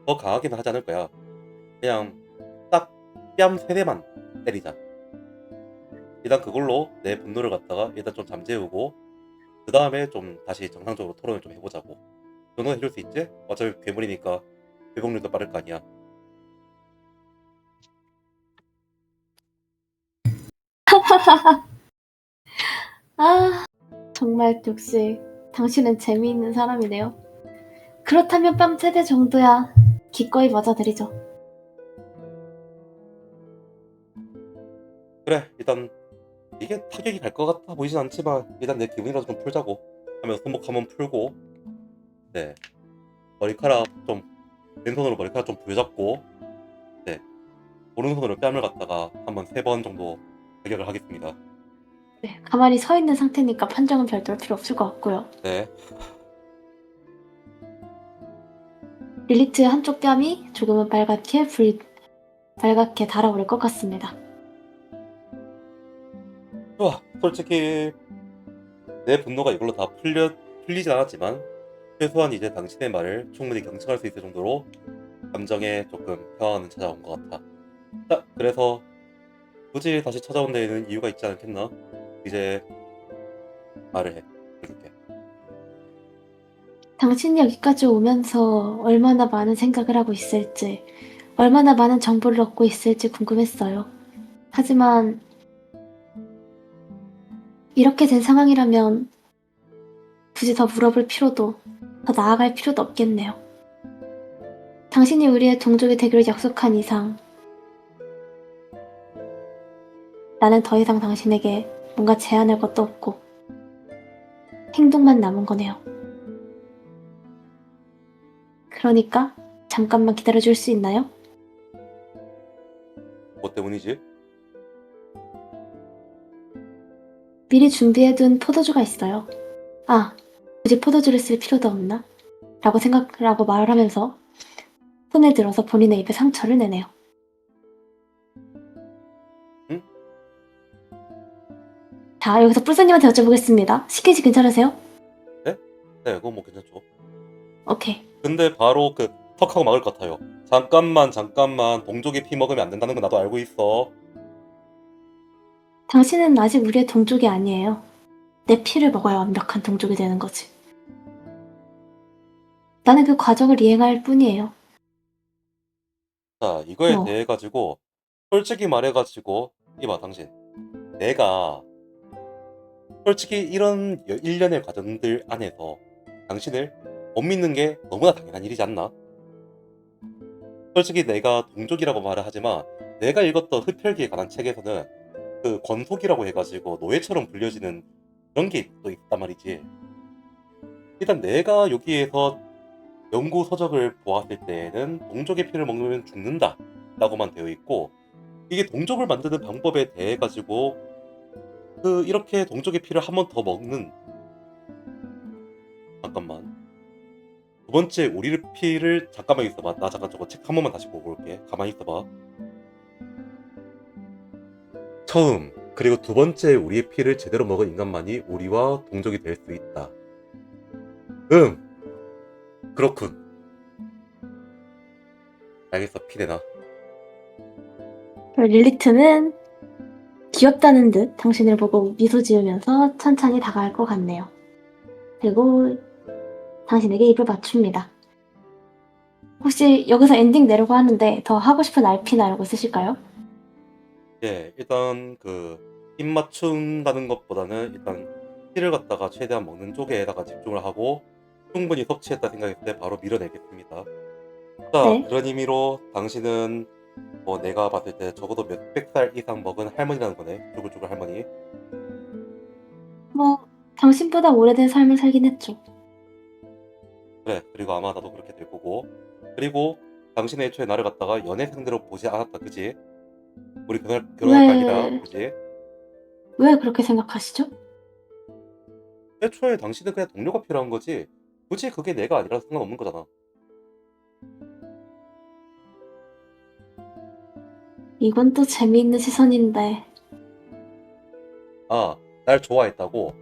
더 강하게는 하지 않을 거야. 그냥 딱 뺨 3대만 때리자. 일단 그걸로 내 분노를 갖다가 일단 좀 잠재우고 그 다음에 좀 다시 정상적으로 토론을 좀 해보자고. 너는 해줄 수 있지? 어차피 괴물이니까 회복률도 빠를 거 아니야. 아, 정말 역시 당신은 재미있는 사람이네요. 그렇다면 뺨 3대 정도야 기꺼이 맞아드리죠. 그래, 일단 이게 타격이 갈 것 같아 보이진 않지만 일단 내 기분이라도 좀 풀자고 하면서 손목 한번 풀고, 네, 머리카락 좀 왼손으로 머리카락 좀 부여잡고, 네, 오른손으로 뺨을 갖다가 한번 3번 정도 타격을 하겠습니다. 네, 가만히 서 있는 상태니까 판정은 별도로 필요 없을 것 같고요. 네. 릴리트의 한쪽 뺨이 조금은 빨갛게 달아오를 것 같습니다. 좋아. 솔직히 내 분노가 이걸로 다 풀리진 않았지만 최소한 이제 당신의 말을 충분히 경청할 수 있을 정도로 감정에 조금 평화는 찾아온 것 같아. 자, 그래서 굳이 다시 찾아온 데에는 이유가 있지 않겠나? 이제 말을 해. 이렇게. 당신이 여기까지 오면서 얼마나 많은 생각을 하고 있을지, 얼마나 많은 정보를 얻고 있을지 궁금했어요. 하지만 이렇게 된 상황이라면 굳이 더 물어볼 필요도, 더 나아갈 필요도 없겠네요. 당신이 우리의 동족이 되기로 약속한 이상 나는 더 이상 당신에게 뭔가 제안할 것도 없고 행동만 남은 거네요. 그러니까 잠깐만 기다려줄 수 있나요? 뭐 때문이지? 미리 준비해둔 포도주가 있어요. 아, 굳이 포도주를 쓸 필요도 없나? 라고 말을 하면서 손을 들어서 본인의 입에 상처를 내네요. 응? 자, 여기서 뿔사님한테 여쭤보겠습니다. 시키지 괜찮으세요? 네? 네, 그건 뭐 괜찮죠. 오케이. 근데 바로 그 턱하고 막을 것 같아요. 잠깐만 동족의 피 먹으면 안 된다는 건 나도 알고 있어. 당신은 아직 우리의 동족이 아니에요. 내 피를 먹어야 완벽한 동족이 되는 거지. 나는 그 과정을 이행할 뿐이에요. 자, 이거에 뭐, 대해 가지고 솔직히 말해 가지고 이봐 당신, 내가 솔직히 이런 일련의 과정들 안에서 당신을 못 믿는 게 너무나 당연한 일이지 않나? 솔직히 내가 동족이라고 말을 하지만 내가 읽었던 흡혈귀에 관한 책에서는 그 권속이라고 해가지고 노예처럼 불려지는 그런 게 또 있단 말이지. 일단 내가 여기에서 연구 서적을 보았을 때에는 동족의 피를 먹으면 죽는다 라고만 되어 있고, 이게 동족을 만드는 방법에 대해 가지고 이렇게 동족의 피를 한 번 더 먹는, 잠깐만, 두 번째 우리의 피를, 잠깐만 있어봐, 나 잠깐 저거 책 한 번만 다시 보고 올게. 가만히 있어봐. 처음 그리고 두 번째 우리의 피를 제대로 먹은 인간만이 우리와 동족이 될 수 있다. 그렇군. 알겠어, 피 내놔. 릴리트는 귀엽다는 듯 당신을 보고 미소 지으면서 천천히 다가갈 것 같네요. 그리고 당신에게 입을 맞춥니다. 혹시 여기서 엔딩 내려고 하는데 더 하고 싶은 RP나 이런 거 있으실까요? 예, 일단 입 맞춘다는 것보다는 일단 피를 갖다가 최대한 먹는 쪽에다가 집중을 하고 충분히 섭취했다 생각했을 때 바로 밀어내겠습니다. 자, 네. 그런 의미로 당신은 내가 봤을 때 적어도 몇백 살 이상 먹은 할머니라는 거네. 쭈글쭈글 할머니. 뭐 당신보다 오래된 삶을 살긴 했죠. 그래, 그리고 아마 나도 그렇게 될 거고. 그리고 당신의 애초에 나를 갖다가 연애 상대로 보지 않았다, 그지? 우리 결혼할 거 아니다, 왜, 그지? 왜 그렇게 생각하시죠? 애초에 당신은 그냥 동료가 필요한 거지. 굳이 그게 내가 아니라서 상관없는 거잖아. 이건 또 재미있는 시선인데. 아, 날 좋아했다고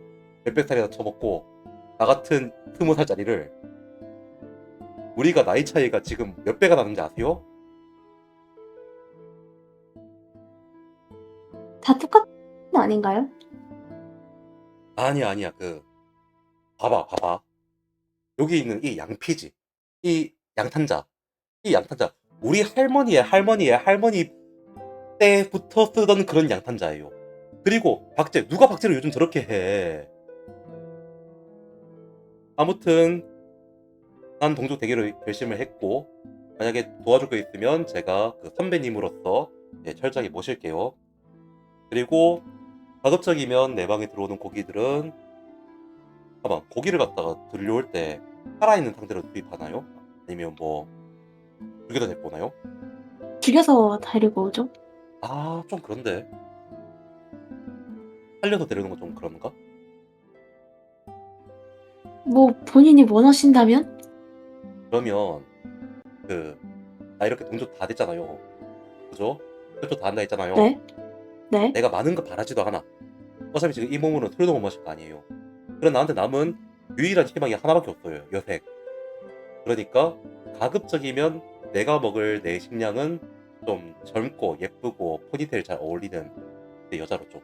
몇백 살이나 쳐먹고 나 같은 20살짜리를, 우리가 나이 차이가 지금 몇 배가 나는지 아세요? 다 똑같은 거 아닌가요? 아니야. 봐봐. 여기 있는 이 양피지, 이 양탄자, 우리 할머니 때부터 쓰던 그런 양탄자예요. 그리고 누가 박제를 요즘 저렇게 해. 아무튼 난 동족 대결을 결심을 했고, 만약에 도와줄 거 있으면 제가 선배님으로서 철저하게 모실게요. 그리고 가급적이면 내 방에 들어오는 고기들은, 잠깐만, 고기를 갖다가 들려올 때 살아있는 상태로 투입하나요? 아니면 죽여다 데리고 오나요? 죽여서 데리고 오죠. 아, 좀 그런데 살려서 데리는 건 좀 그런가? 뭐 본인이 원하신다면? 그러면 나 이렇게 동족 다 됐잖아요, 그죠? 동족 다 한다 했잖아요. 네. 네. 내가 많은 거 바라지도 않아. 어차피 지금 이 몸으로는 술도 못 마실 거 아니에요. 그럼 나한테 남은 유일한 희망이 하나밖에 없어요, 여색. 그러니까 가급적이면 내가 먹을 내 식량은 좀 젊고 예쁘고 포니테일 잘 어울리는 내 여자로 좀.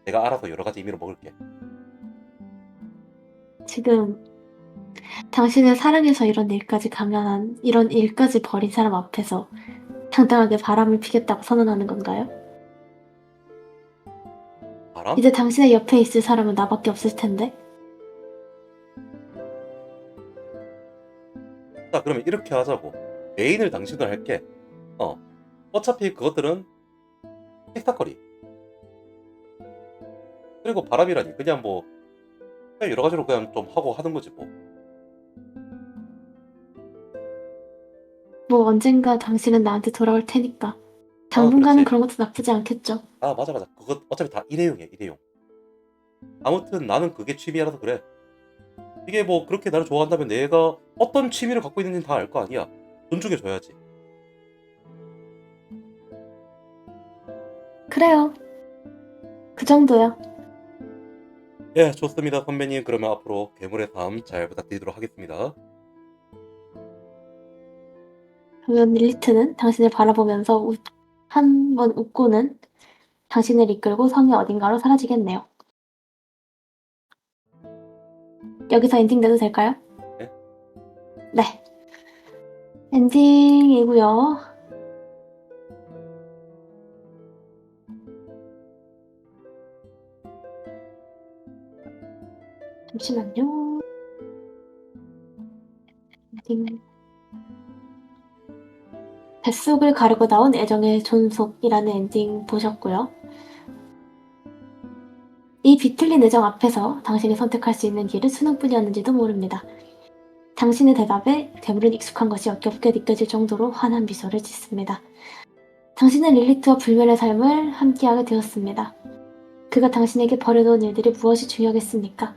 내가 알아서 여러 가지 의미로 먹을게. 지금 당신을 사랑해서 이런 일까지 감안한, 이런 일까지 벌인 사람 앞에서 당당하게 바람을 피겠다고 선언하는 건가요? 바람? 이제 당신의 옆에 있을 사람은 나밖에 없을 텐데. 자, 그러면 이렇게 하자고. 메인을 당신으로 할게. 어차피 그것들은 식사거리. 그리고 바람이라니 그냥 그냥 여러 가지로 그냥 좀 하고 하는 거지 뭐. 뭐 언젠가 당신은 나한테 돌아올 테니까. 아, 당분간은 그렇지. 그런 것도 나쁘지 않겠죠. 아, 맞아. 그거 어차피 다 일회용이야, 일회용. 아무튼 나는 그게 취미라서 그래. 이게 그렇게 나를 좋아한다면 내가 어떤 취미를 갖고 있는지는 다 알 거 아니야. 존중해줘야지. 그래요. 그 정도야. 예, 좋습니다, 선배님. 그러면 앞으로 괴물의 삶 잘 부탁드리도록 하겠습니다. 그러면 릴리트는 당신을 바라보면서 한 번 웃고는 당신을 이끌고 성의 어딘가로 사라지겠네요. 여기서 엔딩 내도 될까요? 네? 네. 엔딩이고요. 잠시만요. 엔딩. 뱃속을 가르고 나온 애정의 존속이라는 엔딩 보셨고요. 이 비틀린 애정 앞에서 당신이 선택할 수 있는 길은 수능뿐이었는지도 모릅니다. 당신의 대답에 괴물은 익숙한 것이 역겹게 느껴질 정도로 환한 미소를 짓습니다. 당신은 릴리트와 불멸의 삶을 함께하게 되었습니다. 그가 당신에게 버려놓은 일들이 무엇이 중요하겠습니까?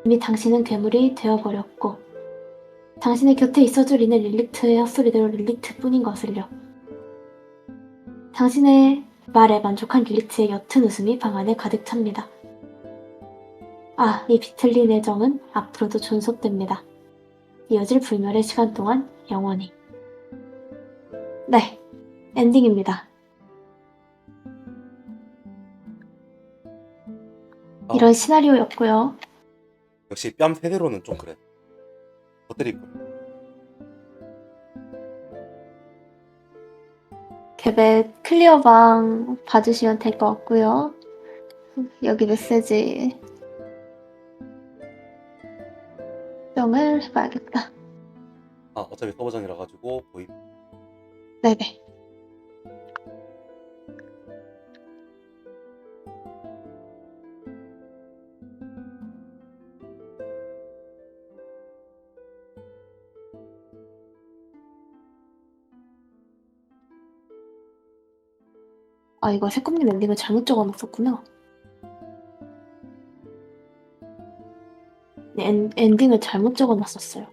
이미 당신은 괴물이 되어버렸고 당신의 곁에 있어줄 이는 릴리트의 헛소리대로 릴리트뿐인 것을요. 당신의 말에 만족한 릴리트의 옅은 웃음이 방 안에 가득 찹니다. 아, 이 비틀린 애정은 앞으로도 존속됩니다. 이어질 불멸의 시간 동안 영원히. 네, 엔딩입니다. 이런 시나리오였고요. 역시 뺨 세대로는 좀 그래. 버테리 개벳 클리어방 봐주시면 될 것 같고요. 여기 메시지 수정을 해봐야겠다. 어차피 서버전이라 가지고 보임. 네네. 아, 이거 새콤님 엔딩을 잘못 적어놨었구나. 엔딩을 잘못 적어놨었어요.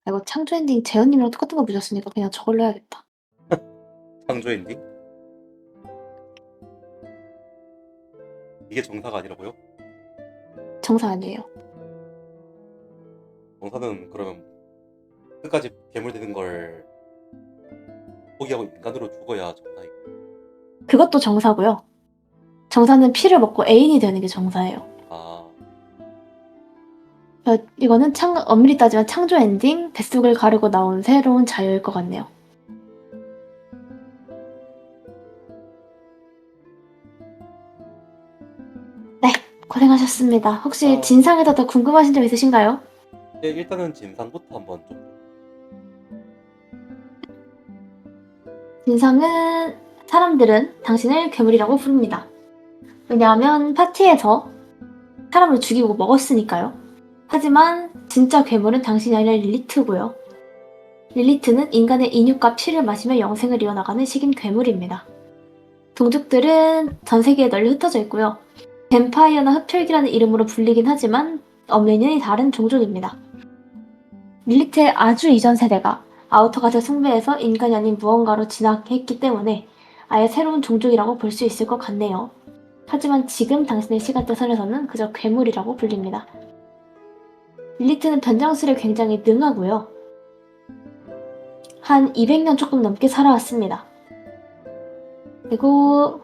아, 이거 창조 엔딩 재현님이랑 똑같은 거 보셨으니까 그냥 저걸로 해야겠다. 창조 엔딩? 이게 정사가 아니라고요? 정사 아니에요. 정사는 그러면 끝까지 괴물 되는 걸 포기하고 인간으로 죽어야 정사이. 그것도 정사고요. 정사는 피를 먹고 애인이 되는 게 정사예요. 이거는 엄밀히 따지면 창조 엔딩, 뱃속을 가르고 나온 새로운 자유일 것 같네요. 네, 고생하셨습니다. 혹시 진상에서 더 궁금하신 점 있으신가요? 네, 일단은 진상부터 한번 좀. 진상은 사람들은 당신을 괴물이라고 부릅니다. 왜냐하면 파티에서 사람을 죽이고 먹었으니까요. 하지만 진짜 괴물은 당신이 아니라 릴리트고요. 릴리트는 인간의 인육과 피를 마시며 영생을 이어나가는 식인 괴물입니다. 동족들은 전 세계에 널리 흩어져 있고요. 뱀파이어나 흡혈귀라는 이름으로 불리긴 하지만 엄연히 다른 종족입니다. 릴리트의 아주 이전 세대가 아우터갓의 숭배에서 인간이 아닌 무언가로 진화했기 때문에 아예 새로운 종족이라고 볼 수 있을 것 같네요. 하지만 지금 당신의 시간대 선에서는 그저 괴물이라고 불립니다. 릴리트는 변장술에 굉장히 능하고요. 한 200년 조금 넘게 살아왔습니다. 그리고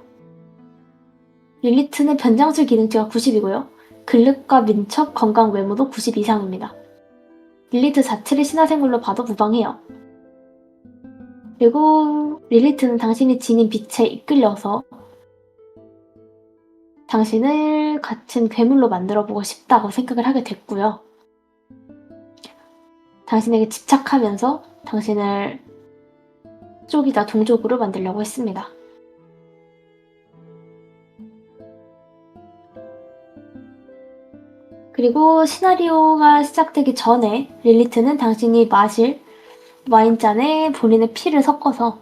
릴리트는 변장술 기능치가 90이고요. 근력과 민첩, 건강, 외모도 90 이상입니다. 릴리트 자체를 신화생물로 봐도 무방해요. 그리고 릴리트는 당신이 지닌 빛에 이끌려서 당신을 같은 괴물로 만들어보고 싶다고 생각을 하게 됐고요. 당신에게 집착하면서 당신을 쪽이다 동족으로 만들려고 했습니다. 그리고 시나리오가 시작되기 전에 릴리트는 당신이 마실 와인잔에 본인의 피를 섞어서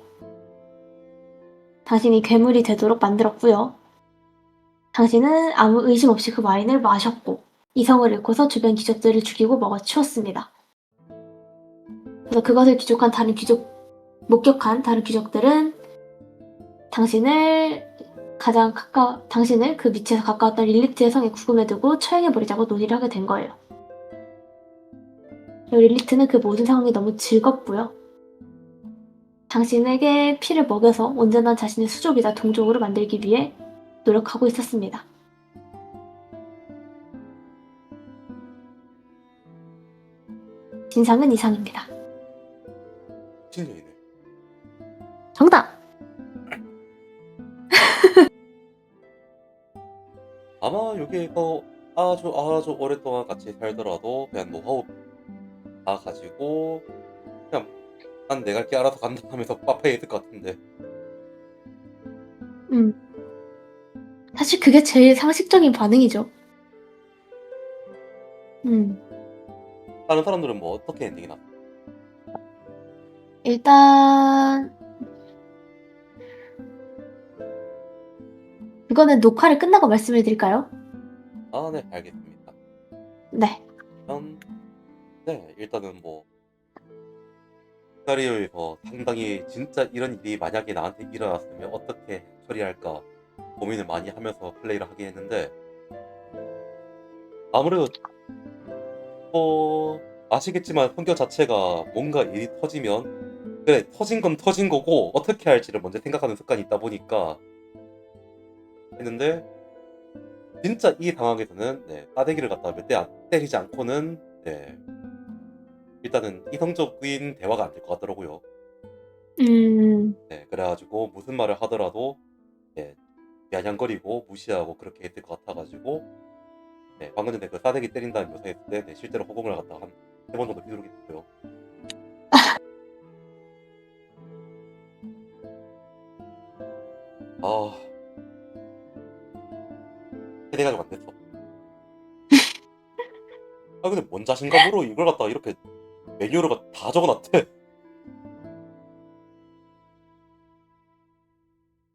당신이 괴물이 되도록 만들었고요. 당신은 아무 의심 없이 그 와인을 마셨고 이성을 잃고서 주변 귀족들을 죽이고 목격한 다른 귀족들은 당신을 그 밑에서 가까웠던 릴리트의 성에 구금해두고 처형해버리자고 논의를 하게 된 거예요. 그리고 릴리트는 그 모든 상황이 너무 즐겁고요. 당신에게 피를 먹여서 온전한 자신의 수족이자 동족으로 만들기 위해 노력하고 있었습니다. 진상은 이상입니다. 신년이네. 정답! 아마 여기에서 아주 오랫동안 같이 살더라도 그냥 노하우 다 가지고 그냥 "난 내 갈 길 알아서 간다." 하면서 카페에 있을 것 같은데. 음. 사실 그게 제일 상식적인 반응이죠. 음. 다른 사람들은 뭐 어떻게 엔딩이 났어? 일단 그거는 녹화를 끝나고 말씀을 드릴까요? 네, 알겠습니다. 네. 그럼 네, 일단은 뭐 시나리오에서 상당히 진짜 이런 일이 만약에 나한테 일어났으면 어떻게 처리할까 고민을 많이 하면서 플레이를 하게 했는데, 아무래도 아시겠지만 성격 자체가 뭔가 일이 터지면 그래 터진 건 터진 거고 어떻게 할지를 먼저 생각하는 습관이 있다 보니까 했는데, 진짜 이 상황에서는 네, 싸대기를 갖다 몇 대 때리지 않고는 네, 일단은 이성적인 대화가 안 될 것 같더라고요. 음. 네, 그래가지고 무슨 말을 하더라도 네, 야냥거리고 무시하고 그렇게 했을 것 같아가지고 네, 방금 전에 그 싸대기 때린다는 묘사했을 때 네, 실제로 허공을 갖다가 한 3번 정도 휘두르게 됐어요. 아, 세대가지고 안 됐어. 근데 뭔 자신감으로 이걸 갖다가 이렇게 매뉴얼을 다 적어놨대.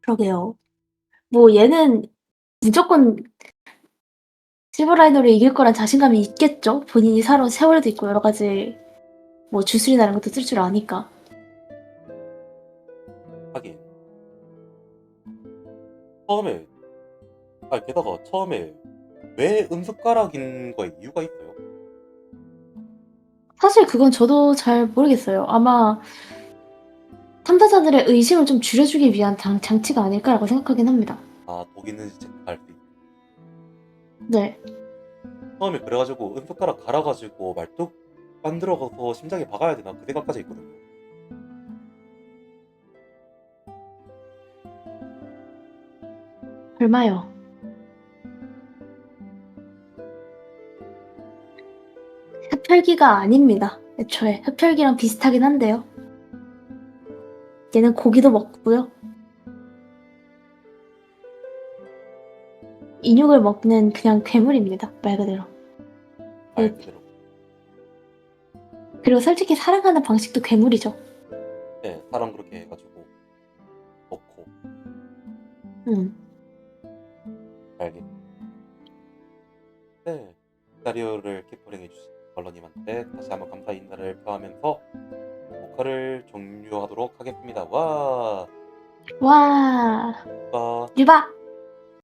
그러게요. 뭐 얘는 무조건 실버라이너를 이길 거란 자신감이 있겠죠. 본인이 살아온 세월도 있고 여러 가지 뭐 주술이나 이런 것도 쓸 줄 아니까. 하긴 처음에 게다가 처음에 왜 은숟가락인 거에 이유가 있어요? 사실 그건 저도 잘 모르겠어요. 아마 참가자들의 의심을 좀 줄여주기 위한 장치가 아닐까라고 생각하긴 합니다. 독 있는지 체크할 수 있게. 네. 처음에 그래가지고 은숟가락 갈아가지고 말뚝 만들어서 심장에 박아야 되나 그 생각까지 있거든요. 얼마요? 흡혈귀가 아닙니다. 애초에 흡혈귀랑 비슷하긴 한데요. 얘는 고기도 먹고요. 인육을 먹는 그냥 괴물입니다. 말 그대로. 말 그대로. 그리고 솔직히 사랑하는 방식도 괴물이죠. 네, 사람 그렇게 해가지고 넣고 음. 알겠. 네, 시나리오를 키퍼링해 주신 벌러님한테 다시 한번 감사 인사를 표하면서 녹화를 종료하도록 하겠습니다. 와, 와. 와. 유바.